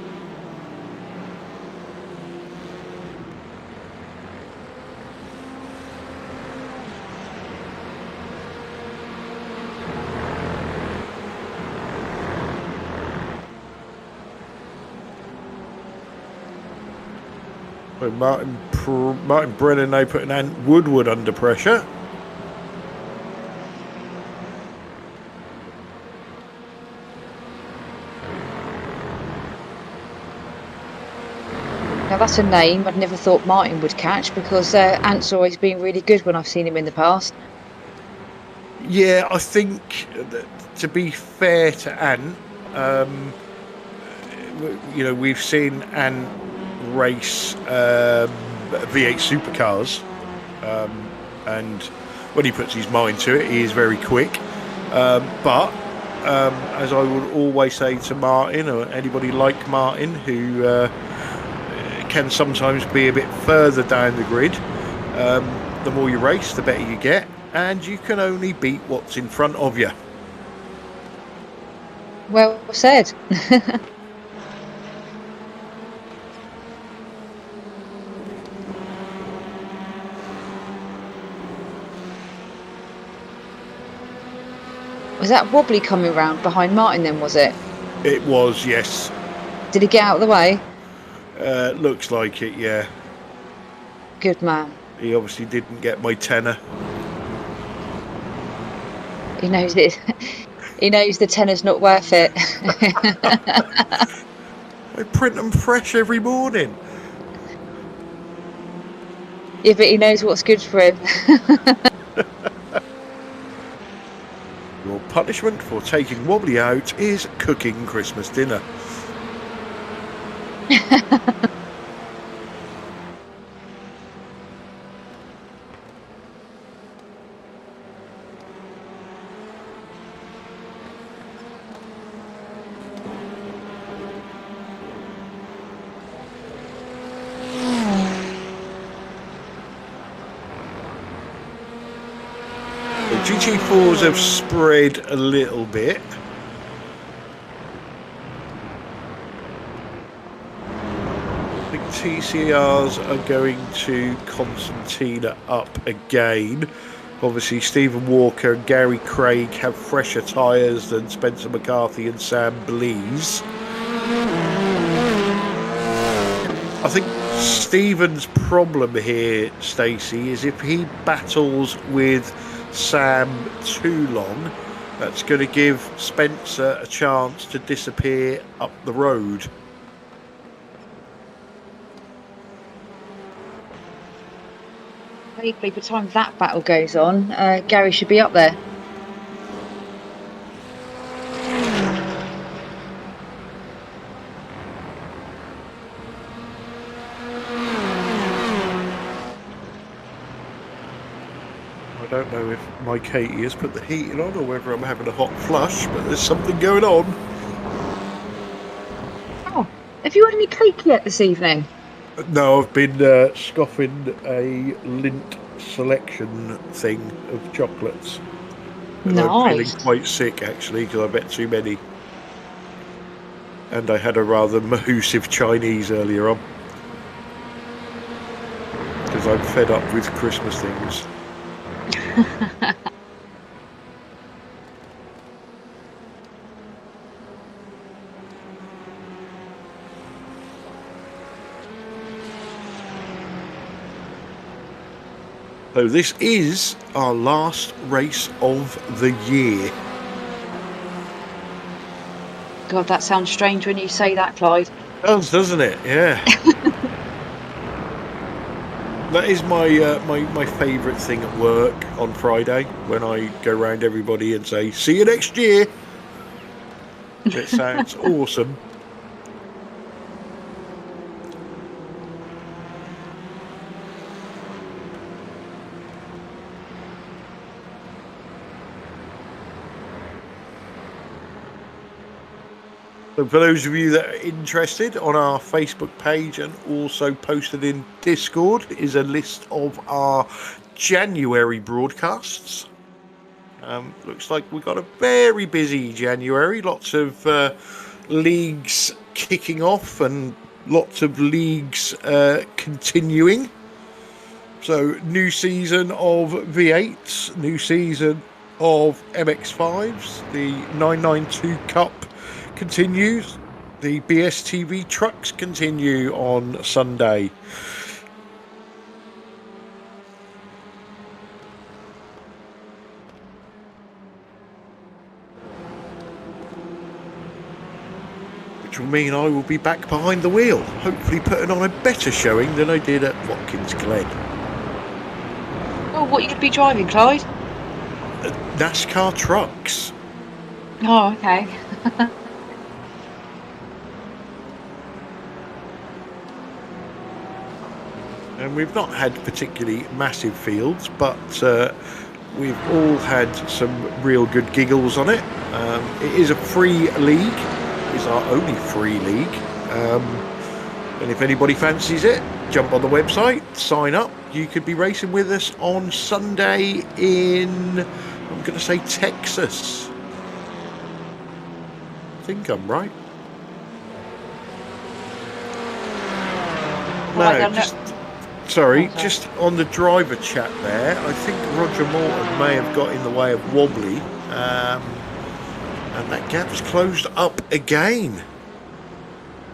So Martin Brennan now putting Ant Woodward under pressure. Now that's a name I'd never thought Martin would catch, because Ant's always been really good when I've seen him in the past. Yeah, I think that, to be fair to Ant, we've seen Ant race V8 supercars, and when he puts his mind to it, he is very quick. But as I would always say to Martin, or anybody like Martin, who can sometimes be a bit further down the grid, the more you race, the better you get, and you can only beat what's in front of you. Well said. Was that wobbly coming round behind Martin then, was it? It was, yes. Did he get out of the way? Looks like it, yeah. Good man. He obviously didn't get my tenner. He knows it. He knows the tenner's not worth it. I print them fresh every morning. Yeah, but he knows what's good for him. Your punishment for taking Wobbly out is cooking Christmas dinner. GT4s have spread a little bit. I think TCRs are going to Constantina up again. Obviously, Stephen Walker and Gary Craig have fresher tyres than Spencer McCarthy and Sam Blease. I think Stephen's problem here, Stacey, is if he battles with Sam too long, that's going to give Spencer a chance to disappear up the road. By the time that battle goes on, Gary should be up there. I don't know if my Katie has put the heating on or whether I'm having a hot flush, but there's something going on. Oh, have you had any cake yet this evening? No, I've been scoffing a Lindt selection thing of chocolates. And Nice. I'm feeling quite sick, actually, because I bet too many. And I had a rather mahoosive Chinese earlier on. Because I'm fed up with Christmas things. So this is our last race of the year. God, that sounds strange when you say that, Clyde. Does, doesn't it? Yeah. That is my favourite thing at work on Friday, when I go round everybody and say, "See you next year." It sounds awesome. So for those of you that are interested, on our Facebook page and also posted in Discord is a list of our January broadcasts. Looks like we've got a very busy January. Lots of leagues kicking off and lots of leagues continuing. So new season of V8s, new season of MX5s, the 992 Cup continues. The BSTV trucks continue on Sunday. which will mean I will be back behind the wheel, hopefully putting on a better showing than I did at Watkins Glen. Oh, what are you going to be driving, Clyde? NASCAR trucks. Oh, okay. And we've not had particularly massive fields, but we've all had some real good giggles on it. It is a free league. It's our only free league. And if anybody fancies it, jump on the website, sign up. You could be racing with us on Sunday in, I'm going to say, Texas. I think I'm right. Just on the driver chat there, I think Roger Morton may have got in the way of Wobbly, and that gap's closed up again.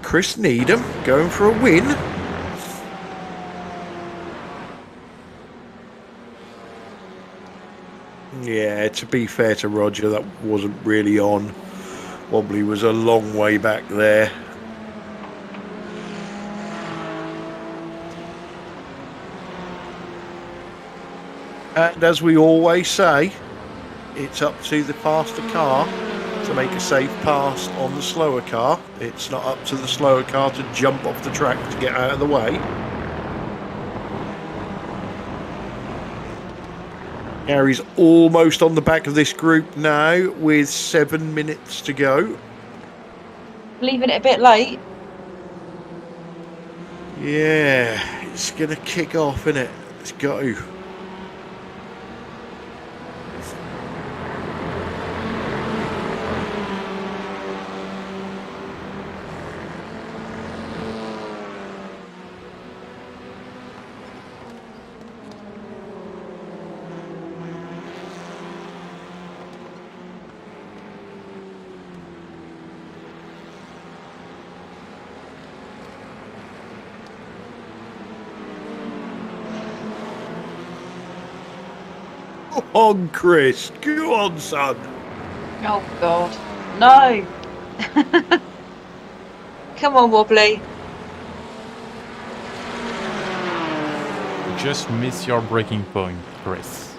Chris Needham going for a win. Yeah, to be fair to Roger, that wasn't really on. Wobbly was a long way back there. And as we always say, it's up to the faster car to make a safe pass on the slower car. It's not up to the slower car to jump off the track to get out of the way. Gary's almost on the back of this group now with 7 minutes to go. Leaving it a bit late. Yeah, it's going to kick off, isn't it? Let's go. Go on, Chris. Go on, son. Oh, God. No. Come on, Wobbly. Just miss your breaking point, Chris,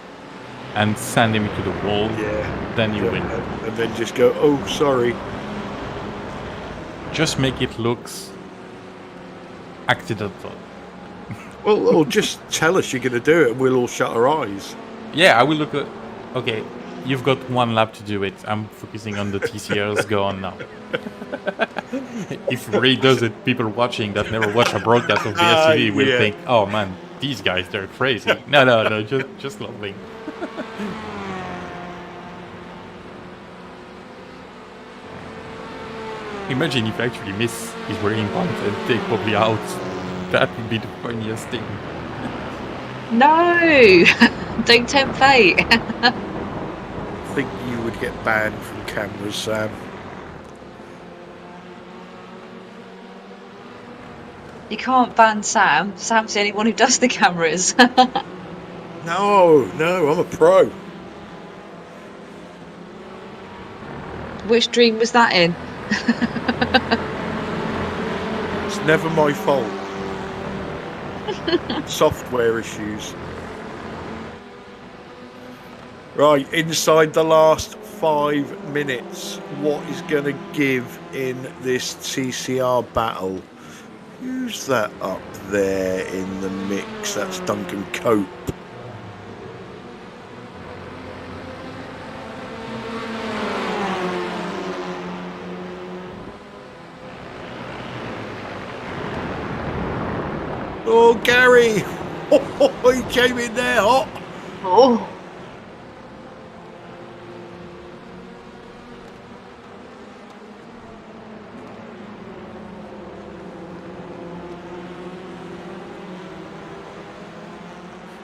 and send him to the wall. Yeah. Then you win. And then just go, oh, sorry. Just make it look accidental. Well, or just tell us you're going to do it and we'll all shut our eyes. Yeah, I will look at... Okay, you've got 1 lap to do it. I'm focusing on the TCRs. Go on now. If Ray does it, people watching that never watch a broadcast of BSTV will think, oh man, these guys, they're crazy. No, just lovely. Imagine if you actually miss his breaking point and take Bobby out. That would be the funniest thing. No! Don't tempt fate. I think you would get banned from cameras, Sam. You can't ban Sam. Sam's the only one who does the cameras. No, I'm a pro. Which dream was that in? It's never my fault. Software issues. Right, inside the last 5 minutes, what is going to give in this TCR battle? Who's that up there in the mix? That's Duncan Cope. Oh, Gary! Oh, he came in there hot. Oh.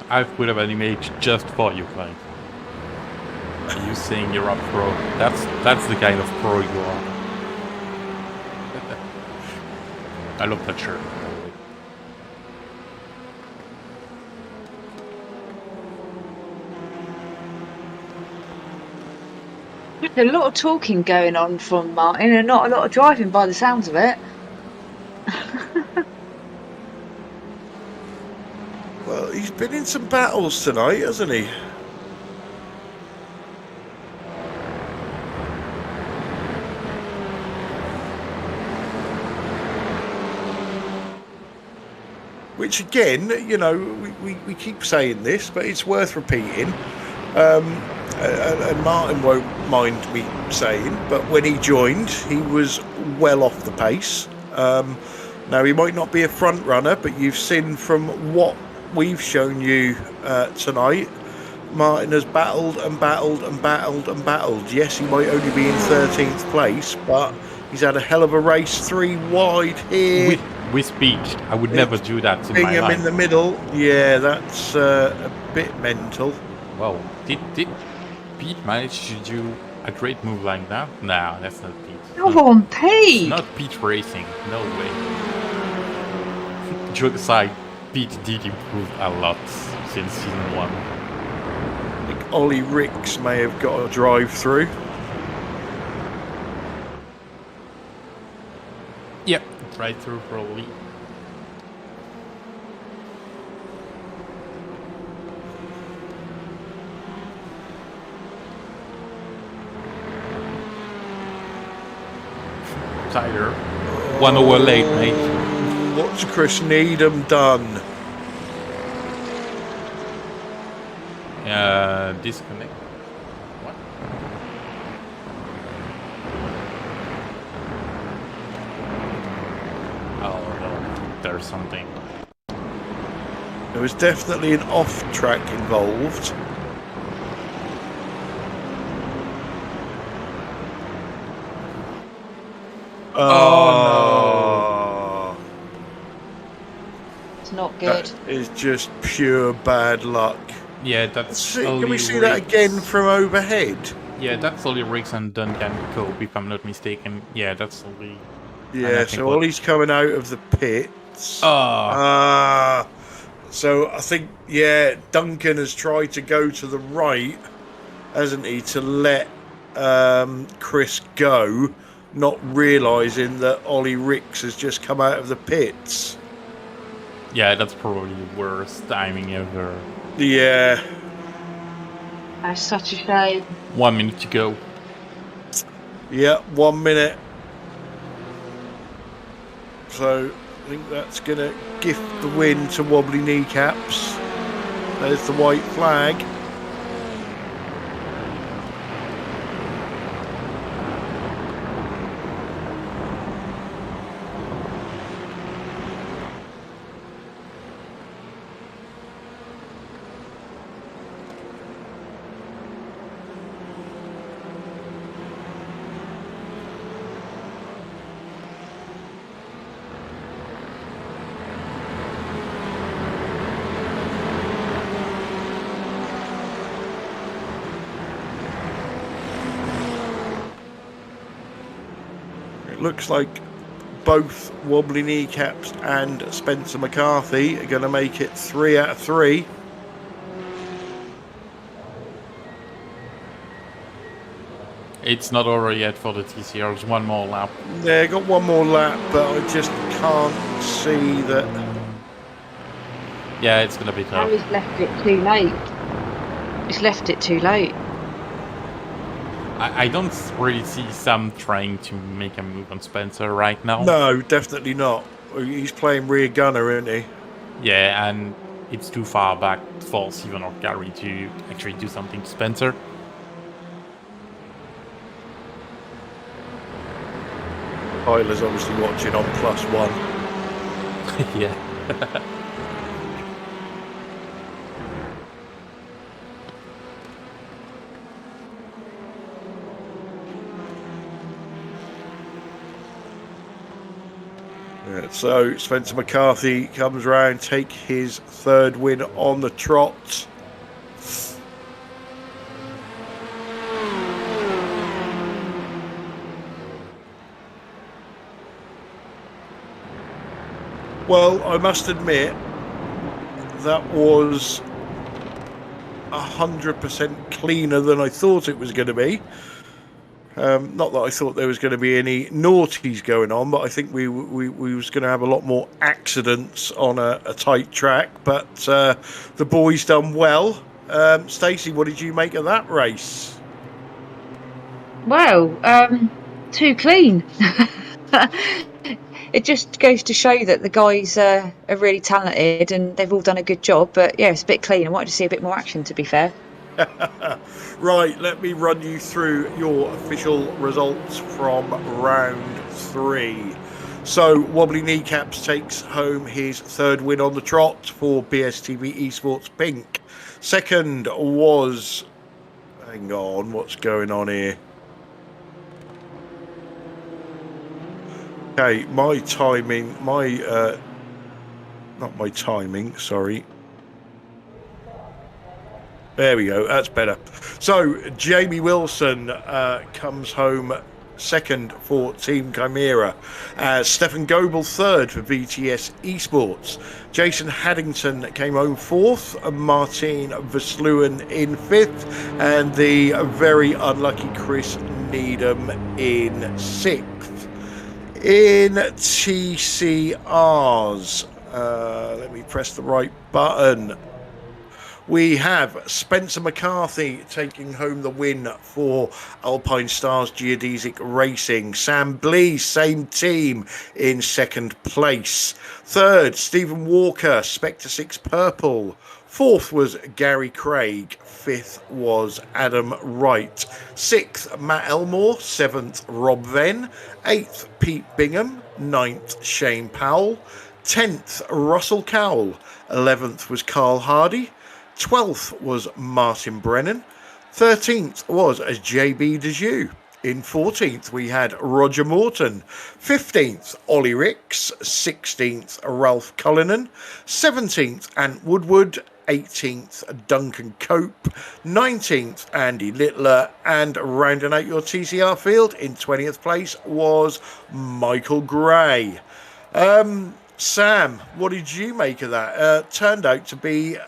I put up an image just for you, Clyde. You saying you're a pro. That's the kind of pro you are. I love that shirt. There's a lot of talking going on from Martin and not a lot of driving by the sounds of it. Well, he's been in some battles tonight, hasn't he? Which again, you know, we keep saying this, but it's worth repeating. And Martin won't mind me saying, but when he joined, he was well off the pace. Now, he might not be a front runner, but you've seen from what we've shown you tonight, Martin has battled and battled and battled and battled. Yes, he might only be in 13th place, but he's had a hell of a race, 3 wide here. With speed, I would never do that in my Bingham life. in the middle, yeah, that's a bit mental. Wow, did Pete manage to do a great move like that? No, that's not Pete. Come on, Pete! Not Pete Racing, no way. Joke aside, Pete did improve a lot since season 1. I think Ollie Ricks may have got a drive through. Yep, right through probably. Tyler, 1 hour late, mate. What's Chris Needham done? Disconnect. What? Oh no, there's something. There was definitely an off track involved. Oh, It's not good. that is just pure bad luck. Yeah, that's Can we see that again from overhead? Yeah, that's Ollie Riggs and Duncan Cope, if I'm not mistaken. Yeah, that's Ollie. Yeah, so Ollie's coming out of the pits. Oh. So I think, yeah, Duncan has tried to go to the right, hasn't he, to let Chris go, not realising that Ollie Ricks has just come out of the pits. Yeah, that's probably the worst timing ever. Yeah. That's such a shame. 1 minute to go. Yeah, 1 minute. So I think that's going to gift the win to Wobbly Kneecaps. There's the white flag. Looks like both Wobbly Kneecaps and Spencer McCarthy are going to make it 3 out of 3. It's not over yet for the TCRs. 1 more lap. Yeah, got 1 more lap, but I just can't see that. Yeah, it's going to be tough. Harry's left it too late. He's left it too late. I don't really see Sam trying to make a move on Spencer right now. No, definitely not. He's playing rear gunner, isn't he? Yeah, and it's too far back for Steven or Gary to actually do something to Spencer. Tyler's obviously watching on +1. Yeah. So Spencer McCarthy comes round, take his 3rd win on the trot. Well, I must admit, that was 100% cleaner than I thought it was going to be. Not that I thought there was going to be any naughties going on, but I think we was going to have a lot more accidents on a tight track. But the boys done well. Stacey, what did you make of that race? Well, too clean. It just goes to show that the guys are really talented and they've all done a good job. But yeah, it's a bit clean. I wanted to see a bit more action, to be fair. Right, let me run you through your official results from round 3. So, Wobbly Kneecaps takes home his 3rd win on the trot for BSTV Esports Pink. Second was... Hang on, what's going on here? Okay, my timing, not my timing, sorry. There we go, that's better. So, Jamie Wilson comes home second for Team Chimera. Stefan Goebel third for VTS Esports. Jason Haddington came home fourth. Martin Versluwen in fifth. And the very unlucky Chris Needham in sixth. In TCRs, let me press the right button. We have Spencer McCarthy taking home the win for Alpine Stars Geodesic Racing. Sam Blee, same team, in second place. Third, Stephen Walker, Spectre 6 Purple. Fourth was Gary Craig. Fifth was Adam Wright. Sixth, Matt Elmore. Seventh, Rob Venn. Eighth, Pete Bingham. Ninth, Shane Powell. 10th, Russell Cowell. 11th was Carl Hardy. 12th was Martin Brennan. 13th was JB Dejoux. In 14th, we had Roger Morton. 15th, Ollie Ricks. 16th, Ralph Cullinan. 17th, Ant Woodward. 18th, Duncan Cope. 19th, Andy Littler. And rounding out your TCR field in 20th place was Michael Gray. Sam, what did you make of that? Turned out to be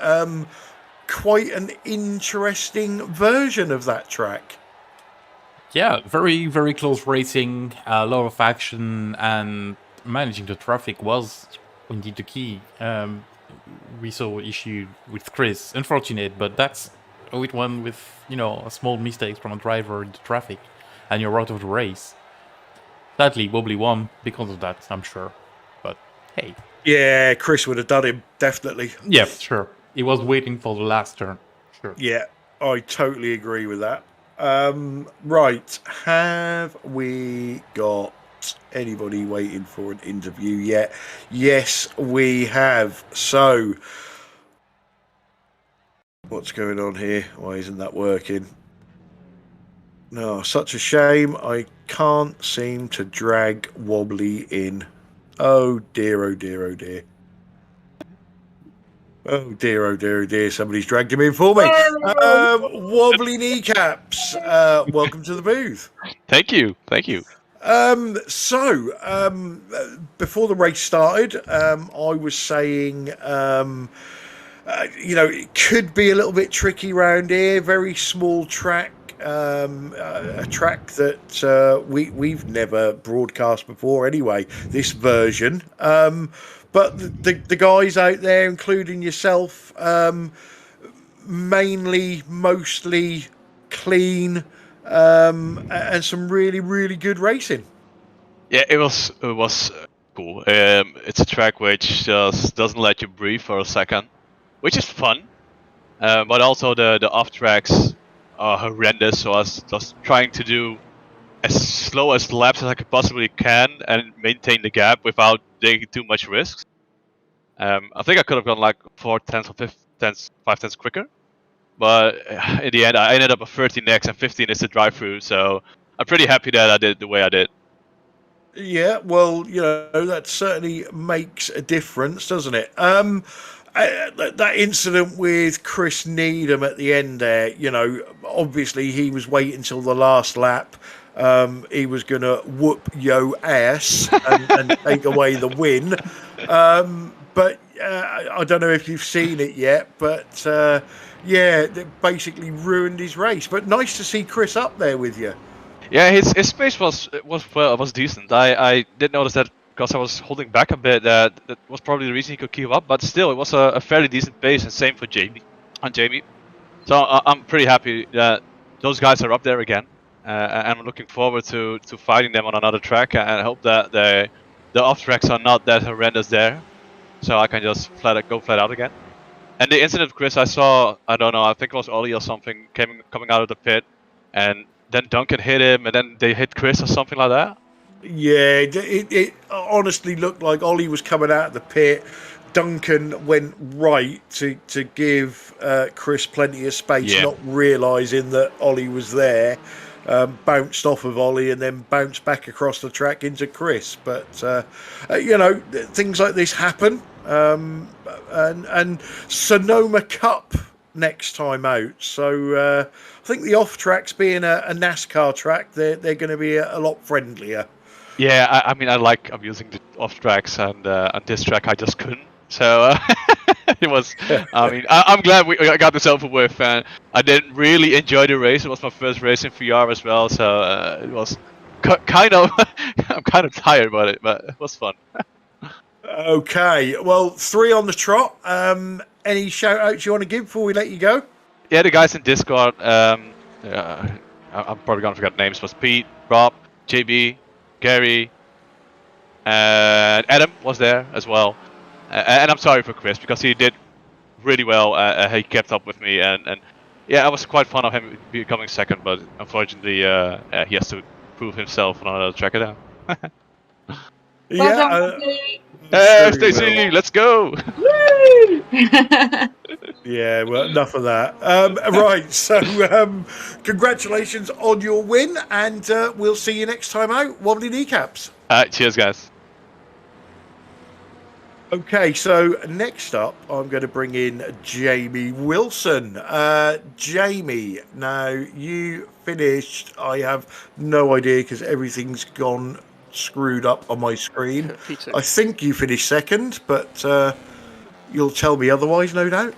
quite an interesting version of that track. Yeah, very, very close racing, a lot of action, and managing the traffic was indeed the key. We saw issue with Chris, unfortunate, but that's how it went with, a small mistake from a driver in the traffic, and you're out of the race. Sadly, Wobbly won because of that, I'm sure. But hey. Yeah, Chris would have done him, definitely. Yeah, sure. He was waiting for the last turn. Sure. Yeah, I totally agree with that. Right, have we got anybody waiting for an interview yet? Yes, we have. So, what's going on here? Why isn't that working? No, such a shame. I can't seem to drag Wobbly in. Oh dear, oh dear, oh dear. Oh dear, oh dear, oh dear. Somebody's dragged him in for me. Wobbly Kneecaps, welcome to the booth. Thank you. Thank you. Before the race started, I was saying, it could be a little bit tricky round here. Very small track. A track that we've never broadcast before anyway, this version. But the guys out there, including yourself, mostly clean, and some really, really good racing. Yeah, it was cool. It's a track which just doesn't let you breathe for a second, which is fun. But also the off tracks are horrendous. So I was just trying to do as slow as laps as I could possibly can and maintain the gap without taking too much risks. I think I could have gone like 4 tenths or 5 tenths quicker, but in the end I ended up at 13 next and 15 is the drive-through. So I'm pretty happy that I did the way I did. Yeah, well, that certainly makes a difference, doesn't it? That incident with Chris Needham at the end there, obviously he was waiting until the last lap. He was going to whoop yo ass and take away the win. But I don't know if you've seen it yet, but it basically ruined his race. But nice to see Chris up there with you. Yeah, his pace was decent. I did notice that because I was holding back a bit. That was probably the reason he could keep up. But still, it was a fairly decent pace, and same for Jamie. So I'm pretty happy that those guys are up there again, and I'm looking forward to fighting them on another track. And I hope that the off tracks are not that horrendous there, so I can just go flat out again. And the incident, Chris, I saw, I don't know, I think it was Ollie or something coming out of the pit, and then Duncan hit him, and then they hit Chris or something like that. Yeah, it honestly looked like Ollie was coming out of the pit. Duncan went right to give Chris plenty of space, Yeah. not realising that Ollie was there. Bounced off of Ollie and then bounced back across the track into Chris. But things like this happen. And Sonoma Cup next time out. So I think the off tracks being a NASCAR track, they're going to be a lot friendlier. Yeah, I mean, I'm using the off tracks, and on this track I just couldn't. So it was. I mean, I'm glad I got this over with, and I didn't really enjoy the race. It was my first race in VR as well, so it was kind of. I'm kind of tired about it, but it was fun. Okay, well, 3 on the trot. Any shout outs you want to give before we let you go? Yeah, the guys in Discord. I'm probably gonna forget names. Was Pete, Rob, JB, Gary, and Adam was there as well. And I'm sorry for Chris because he did really well. He kept up with me, and yeah, it was quite fun of him becoming second. But unfortunately, he has to prove himself on another track again. Yeah. Stacey, let's go. Woo! Yeah, well, enough of that. Right, so congratulations on your win, and we'll see you next time out. Wobbly kneecaps. Cheers, guys. Okay, so next up, I'm going to bring in Jamie Wilson. Jamie, now you finished. I have no idea because everything's gone screwed up on my screen. I think you finished second, but you'll tell me otherwise, no doubt.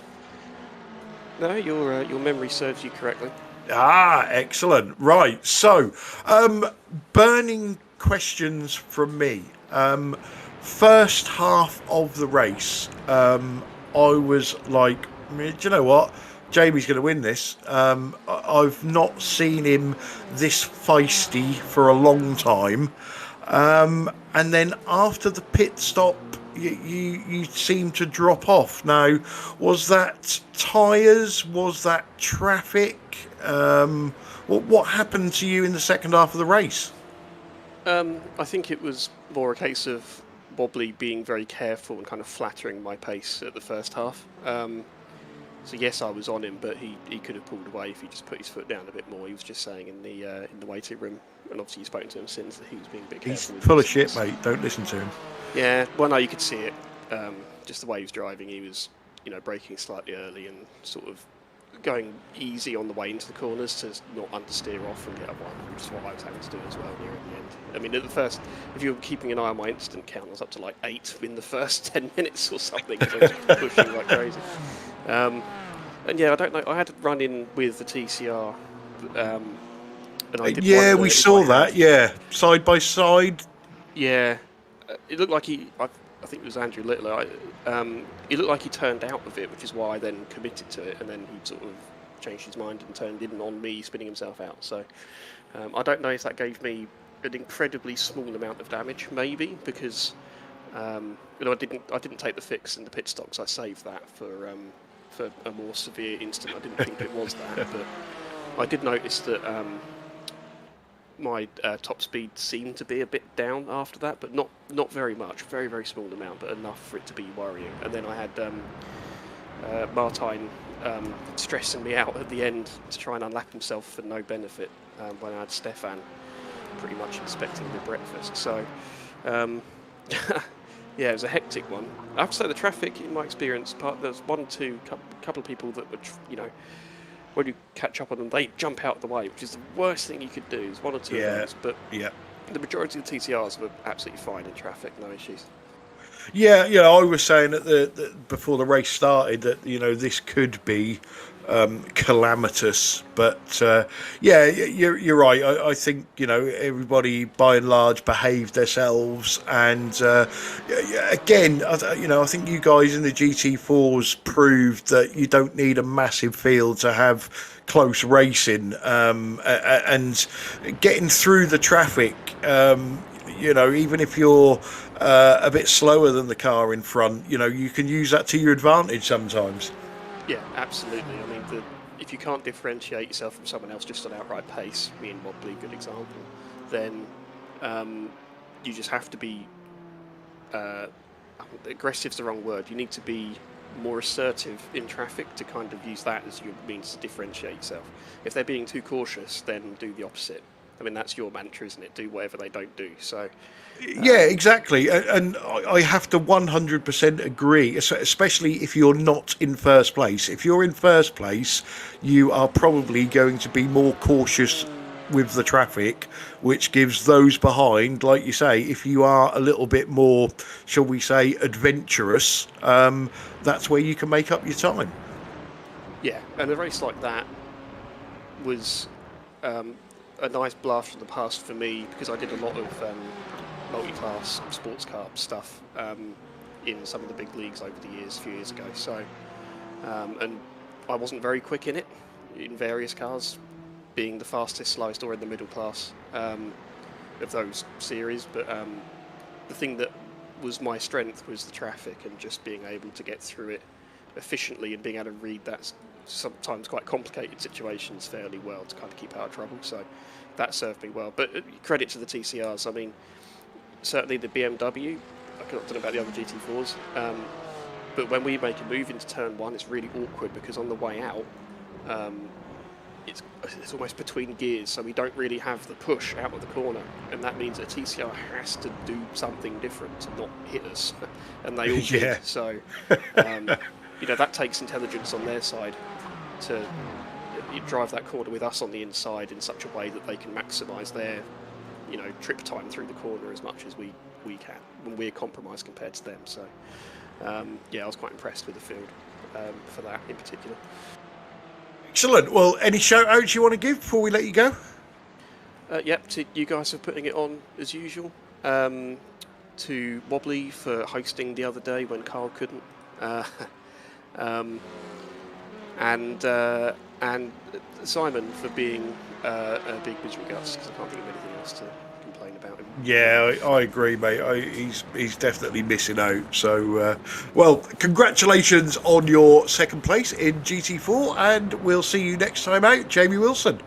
No, your memory serves you correctly. Ah, excellent. Right, so burning questions from me. First half of the race, I was like, do you know what? Jamie's going to win this. I've not seen him this feisty for a long time. And then after the pit stop, you seem to drop off. Now, was that tyres? Was that traffic? What happened to you in the second half of the race? I think it was more a case of Wobbly being very careful and kind of flattering my pace at the first half. So yes, I was on him, but he could have pulled away if he just put his foot down a bit more. He was just saying in the waiting room, and obviously you've spoken to him since, that he was being a bit careful. He's full of shit, mate. Don't listen to him. Yeah, well, no, you could see it. Just the way he was driving, he was, braking slightly early and sort of going easy on the way into the corners to not understeer off and get up one, which is what I was having to do as well near the end. I mean, at the first, if you were keeping an eye on my instant count, I was up to like 8 in the first 10 minutes or something, because I was pushing like crazy. And yeah, I don't know, I had to run in with the TCR. And I did we saw that, yeah. Side by side. Yeah. It looked like I think it was Andrew Littler. It looked like he turned out of it, which is why I then committed to it, and then he sort of changed his mind and turned in on me, spinning himself out. So I don't know if that gave me an incredibly small amount of damage, maybe, because I didn't take the fix in the pit stops. I saved that for a more severe incident. I didn't think it was that, but I did notice that my top speed seemed to be a bit down after that, but not very much, very, very small amount, but enough for it to be worrying. And then I had Martine stressing me out at the end to try and unlap himself for no benefit, when I had Stefan pretty much inspecting the breakfast. So yeah, it was a hectic one. I have to say the traffic, in my experience, there's couple of people that would, when you catch up on them, they jump out of the way, which is the worst thing you could do. There's one or two of those, but the majority of the TCRs were absolutely fine in traffic, no issues. Yeah, I was saying that before the race started that this could be calamitous. But yeah, you're right. I think, you know, everybody by and large behaved themselves, and again, you know, I think you guys in the GT4s proved that you don't need a massive field to have close racing, and getting through the traffic. You know, even if you're a bit slower than the car in front, you know, you can use that to your advantage sometimes. Yeah, absolutely. I mean, if you can't differentiate yourself from someone else just on outright pace, me and Wobbly, good example, then you just have to be aggressive's the wrong word. You need to be more assertive in traffic to kind of use that as your means to differentiate yourself. If they're being too cautious, then do the opposite. I mean, that's your mantra, isn't it? Do whatever they don't do. So, yeah, exactly. And I have to 100% agree, especially if you're not in first place. If you're in first place, you are probably going to be more cautious with the traffic, which gives those behind, like you say, if you are a little bit more, shall we say, adventurous, that's where you can make up your time. Yeah, and a race like that was a nice blast from the past for me, because I did a lot of multi-class sports car stuff in some of the big leagues over the years, a few years ago. So, and I wasn't very quick in it, in various cars, being the fastest, slowest, or in the middle class of those series. But the thing that was my strength was the traffic, and just being able to get through it efficiently and being able to read that sometimes quite complicated situations fairly well to kind of keep out of trouble. So that served me well. But credit to the TCRs. I mean, certainly the BMW, I don't know about the other GT4s, but when we make a move into turn one, it's really awkward, because on the way out, it's almost between gears, so we don't really have the push out of the corner, and that means a TCR has to do something different to not hit us, and they all Yeah. did. So, you know, that takes intelligence on their side to drive that corner with us on the inside in such a way that they can maximise their, you know, trip time through the corner as much as we can when we're compromised compared to them. So, yeah, I was quite impressed with the field for that in particular. Excellent. Well, any shout outs you want to give before we let you go? Yep, to you guys for putting it on as usual. To Wobbly for hosting the other day when Carl couldn't. And Simon for being a big misery guts, because I can't think of anything else to complain about him. Yeah, I agree, mate. He's definitely missing out. So, well, congratulations on your second place in GT4, and we'll see you next time out, Jamie Wilson.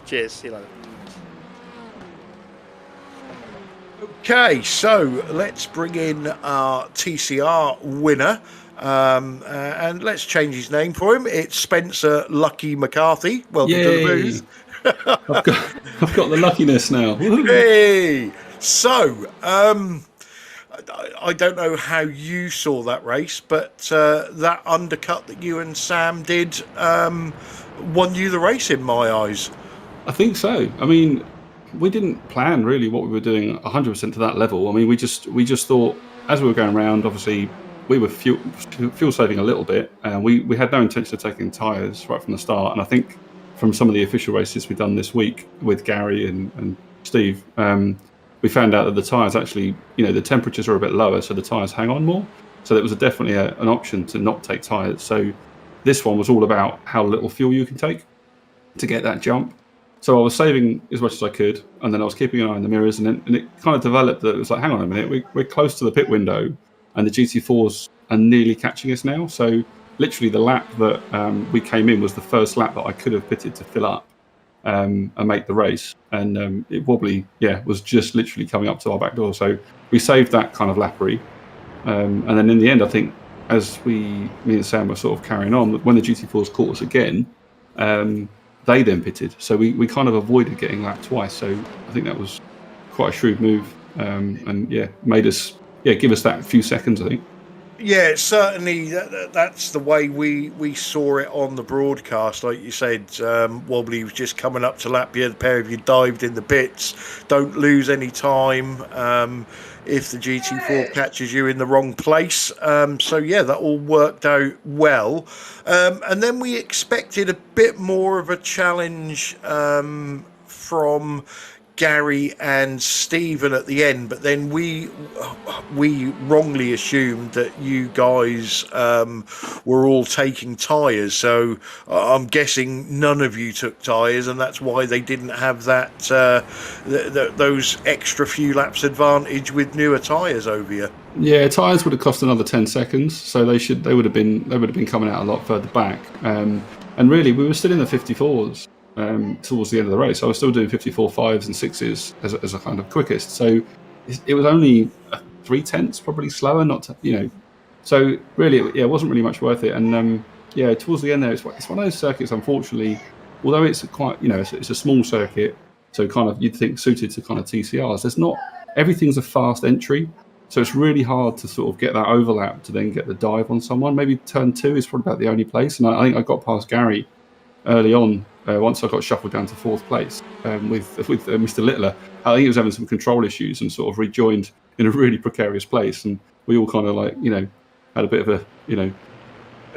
Cheers, see you later. Okay, so let's bring in our TCR winner. And let's change his name for him. It's Spencer Lucky McCarthy. Welcome to the booth. I've got the luckiness now. Hey, so I don't know how you saw that race, but that undercut that you and Sam did won you the race in my eyes. I think so. I mean, we didn't plan really what we were doing 100% to that level. I mean, we just thought as we were going around, obviously we were fuel saving a little bit, and we had no intention of taking tyres right from the start. And I think from some of the official races we've done this week with Gary and Steve, we found out that the tyres actually, you know, the temperatures are a bit lower, so the tyres hang on more. So there was definitely an option to not take tyres. So this one was all about how little fuel you can take to get that jump. So I was saving as much as I could, and then I was keeping an eye on the mirrors, and it kind of developed that it was like, hang on a minute, we're close to the pit window, and the GT4s are nearly catching us now. So literally the lap that we came in was the first lap that I could have pitted to fill up and make the race. And it Wobbly, was just literally coming up to our back door. So we saved that kind of lappery. And then in the end, I think as me and Sam were sort of carrying on, when the GT4s caught us again, they then pitted. So we kind of avoided getting lapped twice. So I think that was quite a shrewd move. And made us, give us that few seconds, I think. Yeah, certainly that's the way we saw it on the broadcast. Like you said, Wobbly was just coming up to lap you. The pair of you dived in the pits. Don't lose any time if the GT4 catches you in the wrong place. So yeah, that all worked out well. And then we expected a bit more of a challenge from Gary and Stephen at the end, but then we wrongly assumed that you guys were all taking tyres, so I'm guessing none of you took tyres, and that's why they didn't have that those extra few laps advantage with newer tyres over you. Yeah, tyres would have cost another 10 seconds, so they would have been coming out a lot further back. And really, we were still in the 54s. Towards the end of the race, I was still doing 54 5s and 6s as a kind of quickest. So it was only 3/10 probably slower, not to, So really, it wasn't really much worth it. And towards the end there, it's one of those circuits. Unfortunately, although it's quite, it's a small circuit, so kind of you'd think suited to kind of TCRs. There's not everything's a fast entry, so it's really hard to sort of get that overlap to then get the dive on someone. Maybe turn 2 is probably about the only place, and I think I got past Gary early on. Once I got shuffled down to 4th place with Mr. Littler. I think he was having some control issues and sort of rejoined in a really precarious place, and we all kind of had a bit of a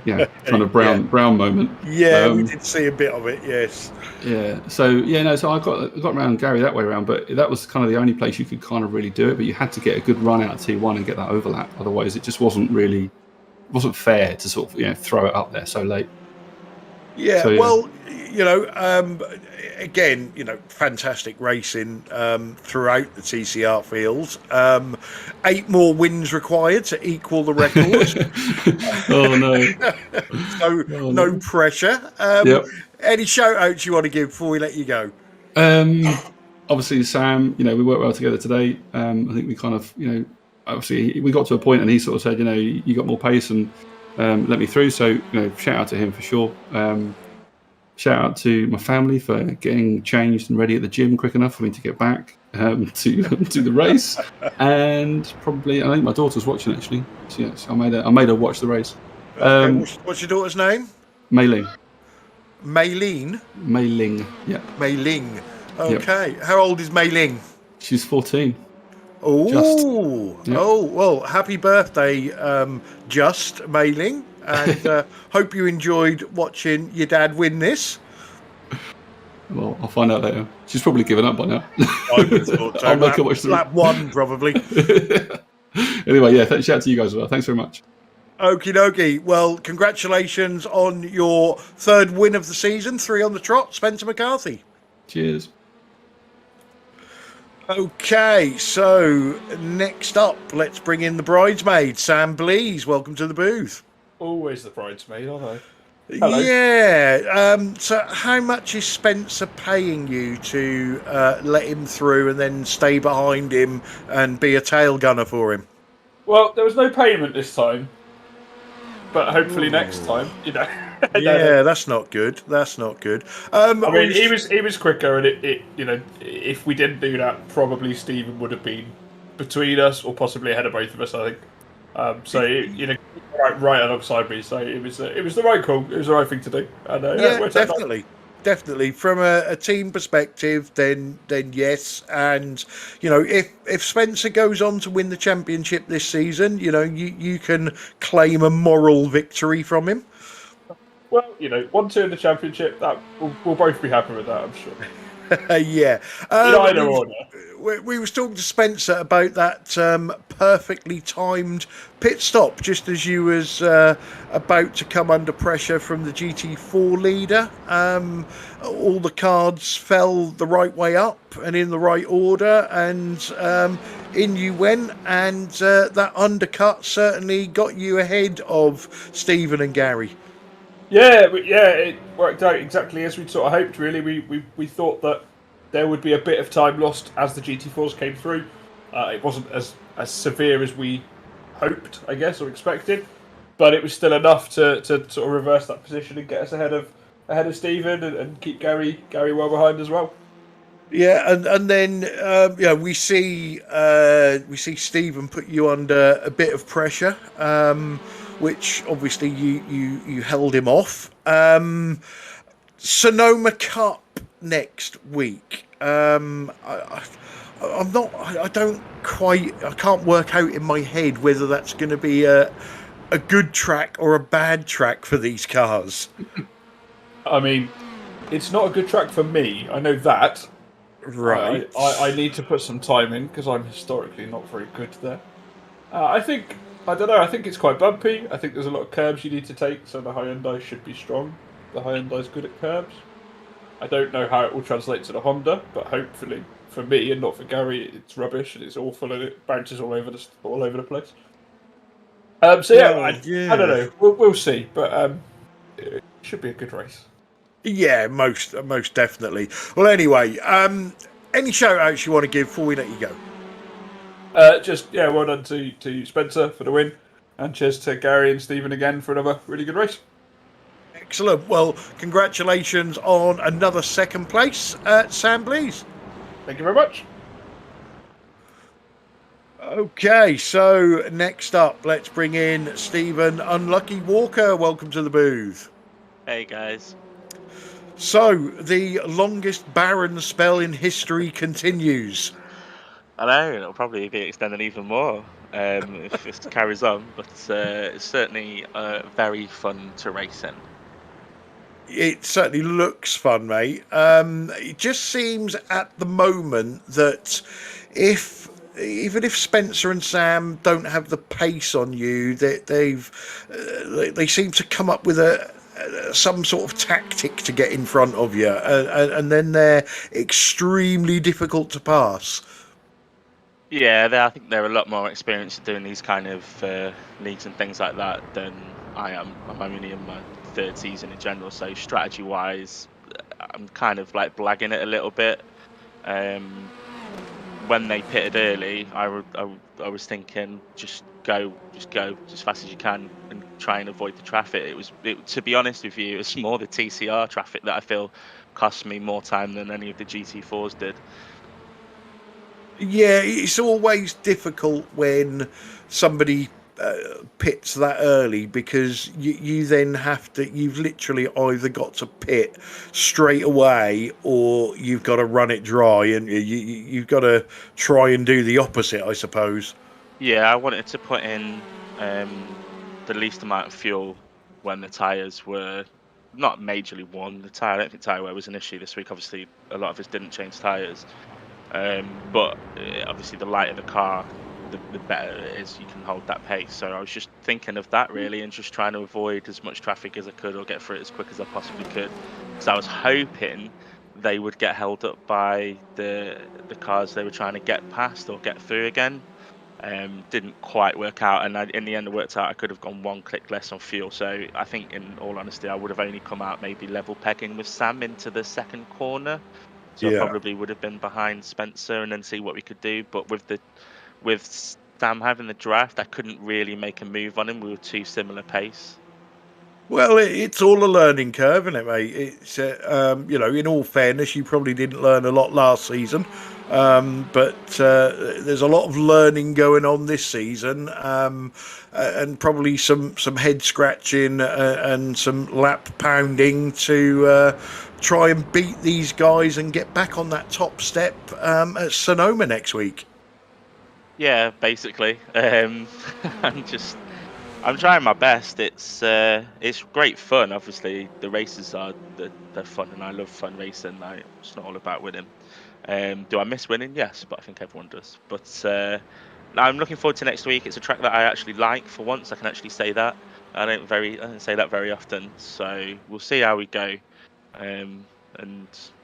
kind of brown moment. Yeah, we did see a bit of it. Yes. Yeah. So so I got around Gary that way around, but that was kind of the only place you could kind of really do it. But you had to get a good run out of T1 and get that overlap. Otherwise, it just wasn't fair to sort of throw it up there so late. Yeah, so, well, again, fantastic racing throughout the TCR field. 8 more wins required to equal the record. Oh no! No pressure. Yep. Any shout outs you want to give before we let you go? Obviously, Sam. We worked well together today. I think we kind of, obviously we got to a point and he sort of said, you got more pace and let me through. So shout out to him for sure. Shout out to my family for getting changed and ready at the gym quick enough for me to get back to the race, and probably I think my daughter's watching actually. So yes, I made her watch the race. What's your daughter's name? Mei-Ling. Mei-Ling? Mei-Ling, yeah. Mei-Ling. Okay. Yep. How old is Mei-Ling? She's 14. Oh, yep. Oh, well, happy birthday, Just Mei-Ling. And hope you enjoyed watching your dad win this. Well, I'll find out later. She's probably given up by now. I would have thought so. I'll make her watch the lap 1, probably. Anyway, shout out to you guys as well. Thanks very much. Okie dokie. Well, congratulations on your 3rd win of the season. 3 on the trot, Spencer McCarthy. Cheers. Okay, so next up, let's bring in the bridesmaid, Sam Blees. Welcome to the booth. Always the bridesmaid, aren't I? Hello. Yeah. So how much is Spencer paying you to let him through and then stay behind him and be a tail gunner for him? Well, there was no payment this time, but hopefully next time, Yeah, that's not good. That's not good. I mean, he was quicker, and it if we didn't do that, probably Stephen would have been between us or possibly ahead of both of us, I think. So right alongside me. So it was the right call. It was the right thing to do. And, yeah, definitely. From a team perspective, then yes. And if Spencer goes on to win the championship this season, you can claim a moral victory from him. Well, 1-2 in the championship. That we'll both be happy with that, I'm sure. Yeah. Either order. We was talking to Spencer about that perfectly timed pit stop just as you was about to come under pressure from the GT4 leader. All the cards fell the right way up and in the right order, and in you went, and that undercut certainly got you ahead of Stephen and Gary. Yeah, it worked out exactly as we sort of hoped, really. We thought that there would be a bit of time lost as the GT4s came through. It wasn't as severe as we hoped, I guess, or expected, but it was still enough to sort of reverse that position and get us ahead of Stephen and keep Gary well behind as well. Yeah, and then we see Stephen put you under a bit of pressure, which obviously you held him off. Sonoma Cup next week. I'm not. I don't quite. I can't work out in my head whether that's going to be a good track or a bad track for these cars. I mean, it's not a good track for me. I know that. Right. I need to put some time in because I'm historically not very good there. I don't know. I think it's quite bumpy. I think there's a lot of curbs you need to take, so the Hyundai should be strong. The Hyundai's good at curbs. I don't know how it will translate to the Honda, but hopefully for me and not for Gary, it's rubbish and it's awful and it bounces all over the place. I don't know. We'll see, but it should be a good race. Yeah, most definitely. Well, anyway, any shout outs you want to give before we let you go? Well done to Spencer for the win, and cheers to Gary and Stephen again for another really good race. Excellent. Well, congratulations on another second place, Sam, please. Thank you very much. Okay, so next up, let's bring in Stephen Unlucky Walker. Welcome to the booth. Hey guys. So, the longest barren spell in history continues. I know, it'll probably be extended even more if this carries on, but it's certainly very fun to race in. It certainly looks fun, mate. It just seems at the moment that even if Spencer and Sam don't have the pace on you, they seem to come up with some sort of tactic to get in front of you, and then they're extremely difficult to pass. Yeah, I think they're a lot more experienced at doing these kind of leagues and things like that than I am. I'm only in my third season in general, so strategy-wise, I'm kind of like blagging it a little bit. When they pitted early, I was thinking just go as fast as you can and try and avoid the traffic. To be honest with you, it's more the TCR traffic that I feel cost me more time than any of the GT4s did. Yeah, it's always difficult when somebody pits that early, because you then you've literally either got to pit straight away or you've got to run it dry, and you've got to try and do the opposite, I suppose. Yeah, I wanted to put in the least amount of fuel when the tyres were not majorly worn. I don't think tyre wear was an issue this week. Obviously, a lot of us didn't change tyres. But obviously the lighter the car, the better it is you can hold that pace. So I was just thinking of that really, and just trying to avoid as much traffic as I could, or get through it as quick as I possibly could. Because I was hoping they would get held up by the cars they were trying to get past or get through again. Didn't quite work out, and in the end it worked out I could have gone one click less on fuel. So I think, in all honesty, I would have only come out maybe level pegging with Sam into the second corner. So I probably would have been behind Spencer and then see what we could do. But with Sam having the draft, I couldn't really make a move on him. We were too similar pace. Well, it's all a learning curve, isn't it, mate? It's in all fairness, you probably didn't learn a lot last season, but there's a lot of learning going on this season, and probably some head scratching and some lap pounding to try and beat these guys and get back on that top step at Sonoma next week. Yeah, basically. I'm trying my best. It's great fun. Obviously, the races they're fun, and I love fun racing. It's not all about winning. Do I miss winning? Yes, but I think everyone does. But I'm looking forward to next week. It's a track that I actually like. For once, I can actually say that. I don't say that very often. So we'll see how we go, and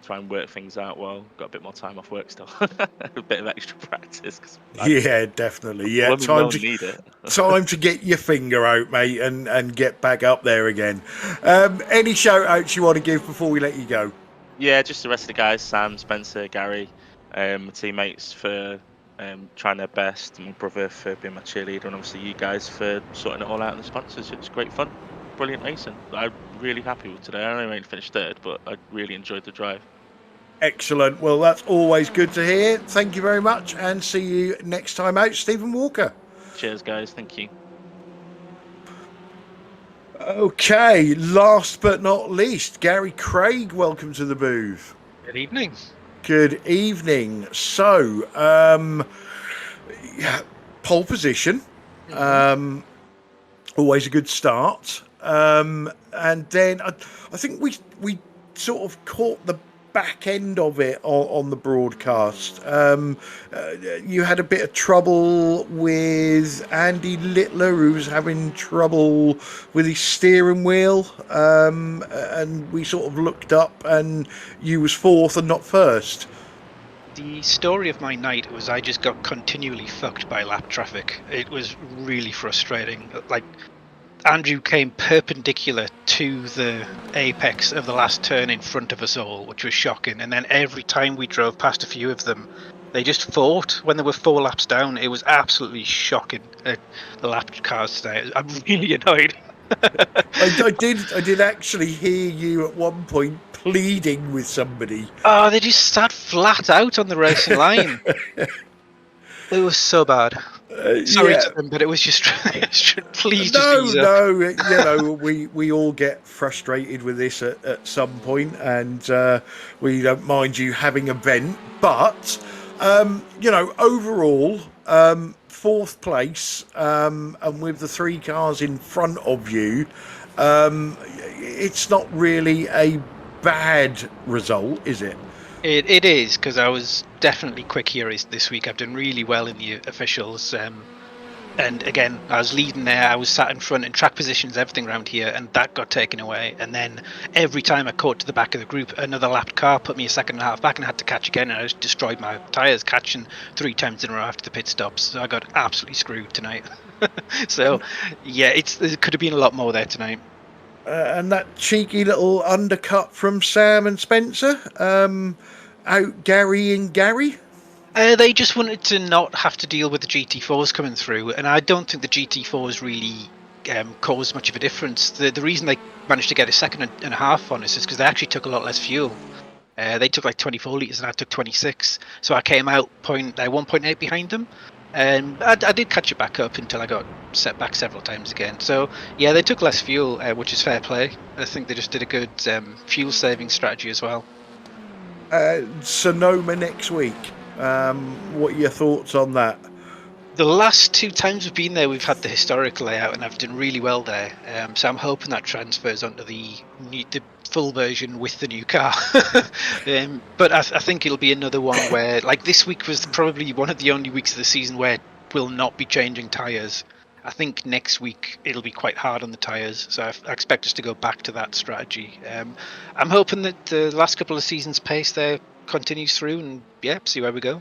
try and work things out. Well, got a bit more time off work still. A bit of extra practice. Yeah, definitely. Yeah, time to get your finger out, mate, and get back up there again. Any shout outs you want to give before we let you go? Yeah, just the rest of the guys, Sam, Spencer, Gary, my teammates for trying their best, my brother for being my cheerleader, and obviously you guys for sorting it all out, and the sponsors. It was great fun. Brilliant racing. I'm really happy with today. I only finished third, but I really enjoyed the drive. Excellent. Well, that's always good to hear. Thank you very much, and see you next time out, Stephen Walker. Cheers, guys. Thank you. Okay, last but not least, Gary Craig, welcome to the booth. Good evening. Good evening. So, pole position, always a good start. And then I think we sort of caught the back end of it on the broadcast. You had a bit of trouble with Andy Littler, who was having trouble with his steering wheel, and we sort of looked up and you was fourth and not first. The story of my night was I just got continually fucked by lap traffic. It was really frustrating. Like, Andrew came perpendicular to the apex of the last turn in front of us all, which was shocking. And then every time we drove past a few of them, they just fought when they were 4 laps down. It was absolutely shocking, the lap cars today. I'm really annoyed. I did actually hear you at one point pleading with somebody. Oh, they just sat flat out on the racing line. It was so bad. Sorry to them, but it was just please just ease up. No, you know, we all get frustrated with this at some point, and we don't mind you having a vent. But you know, overall, 4th place, and with the 3 cars in front of you, it's not really a bad result, is it? It is, because I was definitely quick here this week. I've done really well in the officials. And again, I was leading there. I was sat in front in track positions, everything around here, and that got taken away. And then every time I caught to the back of the group, another lapped car put me a second and a half back, and I had to catch again. And I just destroyed my tyres, catching 3 times in a row after the pit stops. So I got absolutely screwed tonight. So, yeah, it could have been a lot more there tonight. And that cheeky little undercut from Sam and Spencer, out Gary and Gary. They just wanted to not have to deal with the GT4s coming through, and I don't think the GT4s really caused much of a difference. The reason they managed to get a second and a half on us is because they actually took a lot less fuel. They took like 24 litres and I took 26, so I came out 1.8 behind them. I did catch it back up until I got set back several times again. So yeah, they took less fuel, which is fair play. I think they just did a good fuel saving strategy as well. Sonoma next week. What are your thoughts on that? The last 2 times we've been there, we've had the historic layout, and I've done really well there. So I'm hoping that transfers onto the full version with the new car. But I think it'll be another one where, like, this week was probably one of the only weeks of the season where we'll not be changing tyres. I think next week it'll be quite hard on the tyres, so I expect us to go back to that strategy. I'm hoping that the last couple of seasons' pace there continues through, and yeah, see where we go.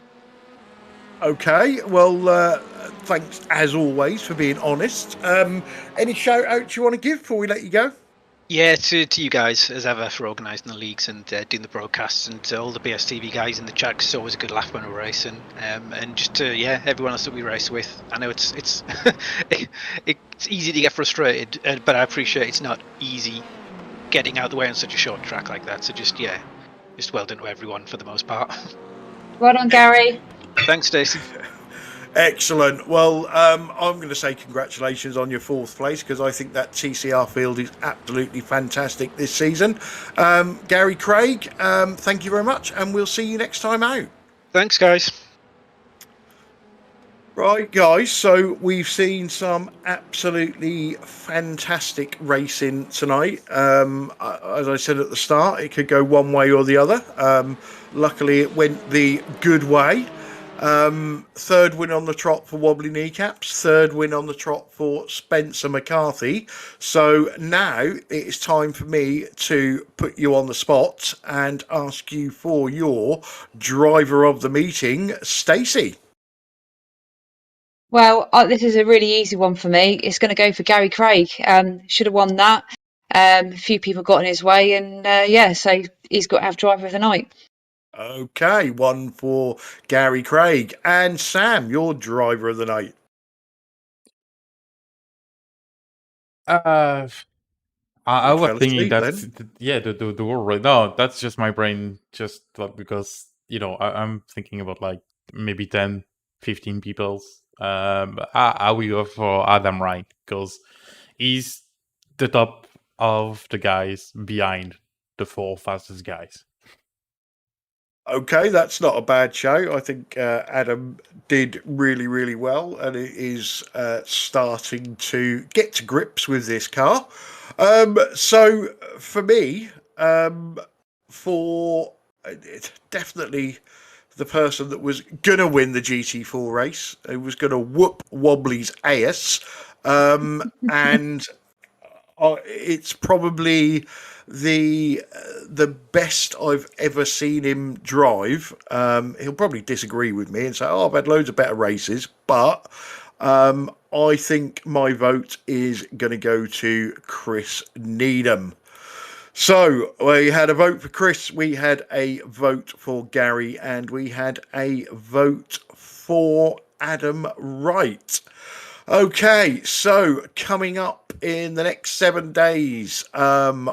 Okay, well, thanks as always for being honest. Any shout outs you want to give before we let you go? Yeah, to you guys as ever for organising the leagues and doing the broadcasts, and to all the BSTV guys in the chat, 'cause it's always a good laugh when we're racing. And just to everyone else that we race with. I know it's it's easy to get frustrated, but I appreciate it's not easy getting out of the way on such a short track like that. So just well done to everyone for the most part. Well done, Gary. Thanks, Stacey. Excellent. Well, I'm going to say congratulations on your 4th place, because I think that TCR field is absolutely fantastic this season. Gary Craig, thank you very much, and we'll see you next time out. Thanks, guys. Right, guys, so we've seen some absolutely fantastic racing tonight. As I said at the start, it could go one way or the other. Luckily, it went the good way. 3rd win on the trot for Wobbly Kneecaps, 3rd win on the trot for Spencer McCarthy. So now it's time for me to put you on the spot and ask you for your driver of the meeting, Stacey. Well, this is a really easy one for me. It's going to go for Gary Craig. Should have won that. A few people got in his way, and so he's got to have driver of the night. Okay, one for Gary Craig. And Sam, your driver of the night. I You was fell thinking asleep that's then. yeah, the word. No, that's just my brain, just because I'm thinking about like maybe 10, 15 people. I will go for Adam Wright because he's the top of the guys behind the 4 fastest guys. Okay, that's not a bad show. I think Adam did really, really well, and it is starting to get to grips with this car. So for me, for definitely the person that was gonna win the GT4 race, who was gonna whoop Wobbly's ass, and it's probably the best I've ever seen him drive. He'll probably disagree with me and say, "Oh, I've had loads of better races," but I think my vote is going to go to Chris Needham. So we had a vote for Chris, we had a vote for Gary, and we had a vote for Adam Wright. Okay, so coming up in the next 7 days,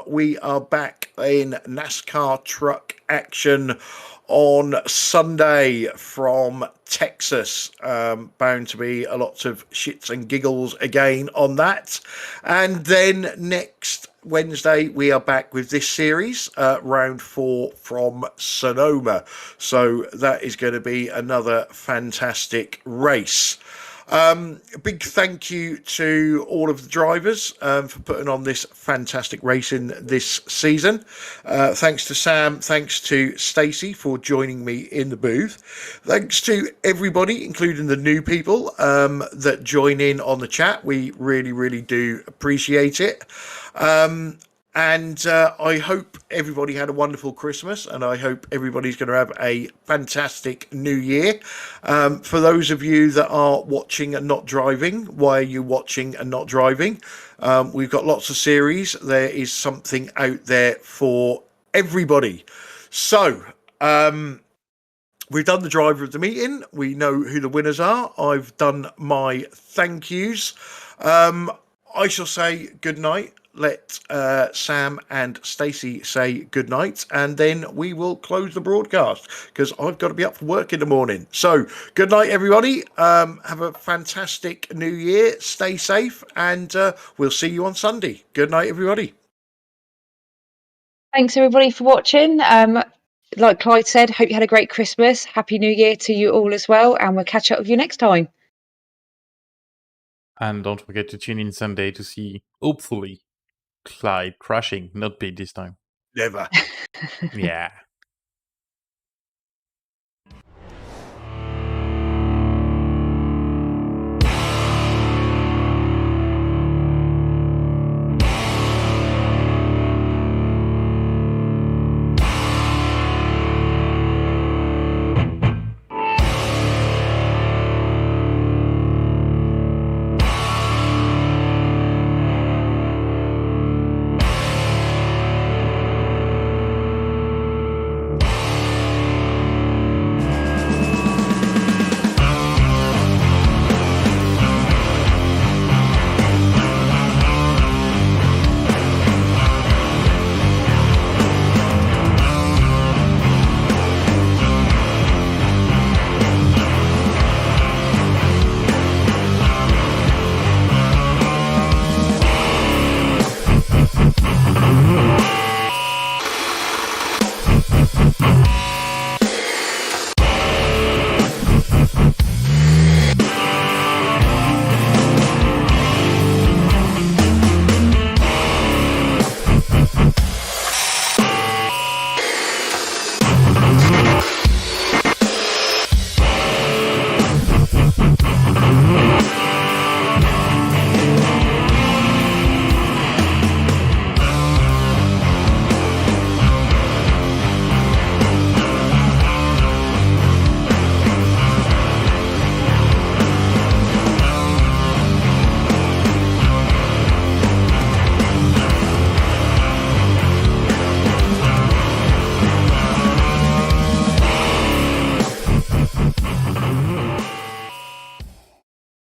we are back in NASCAR truck action on Sunday from Texas. Bound to be a lot of shits and giggles again on that. And then next Wednesday, we are back with this series, round 4 from Sonoma. So that is going to be another fantastic race. A big thank you to all of the drivers for putting on this fantastic racing this season. Thanks to Sam, thanks to Stacey for joining me in the booth. Thanks to everybody, including the new people that join in on the chat. We really, really do appreciate it. And I hope everybody had a wonderful Christmas, and I hope everybody's going to have a fantastic New Year. For those of you that are watching and not driving, why are you watching and not driving? We've got lots of series. There is something out there for everybody. So, we've done the driver of the meeting. We know who the winners are. I've done my thank yous. I shall say good night. Let Sam and Stacey say good night, and then we will close the broadcast because I've got to be up for work in the morning. So good night, everybody. Have a fantastic new year. Stay safe, and we'll see you on Sunday. Good night, everybody. Thanks everybody for watching. Like Clyde said, hope you had a great Christmas. Happy New Year to you all as well, and we'll catch up with you next time. And don't forget to tune in Sunday to see, hopefully, Clyde crashing, not Pete this time. Never. Yeah.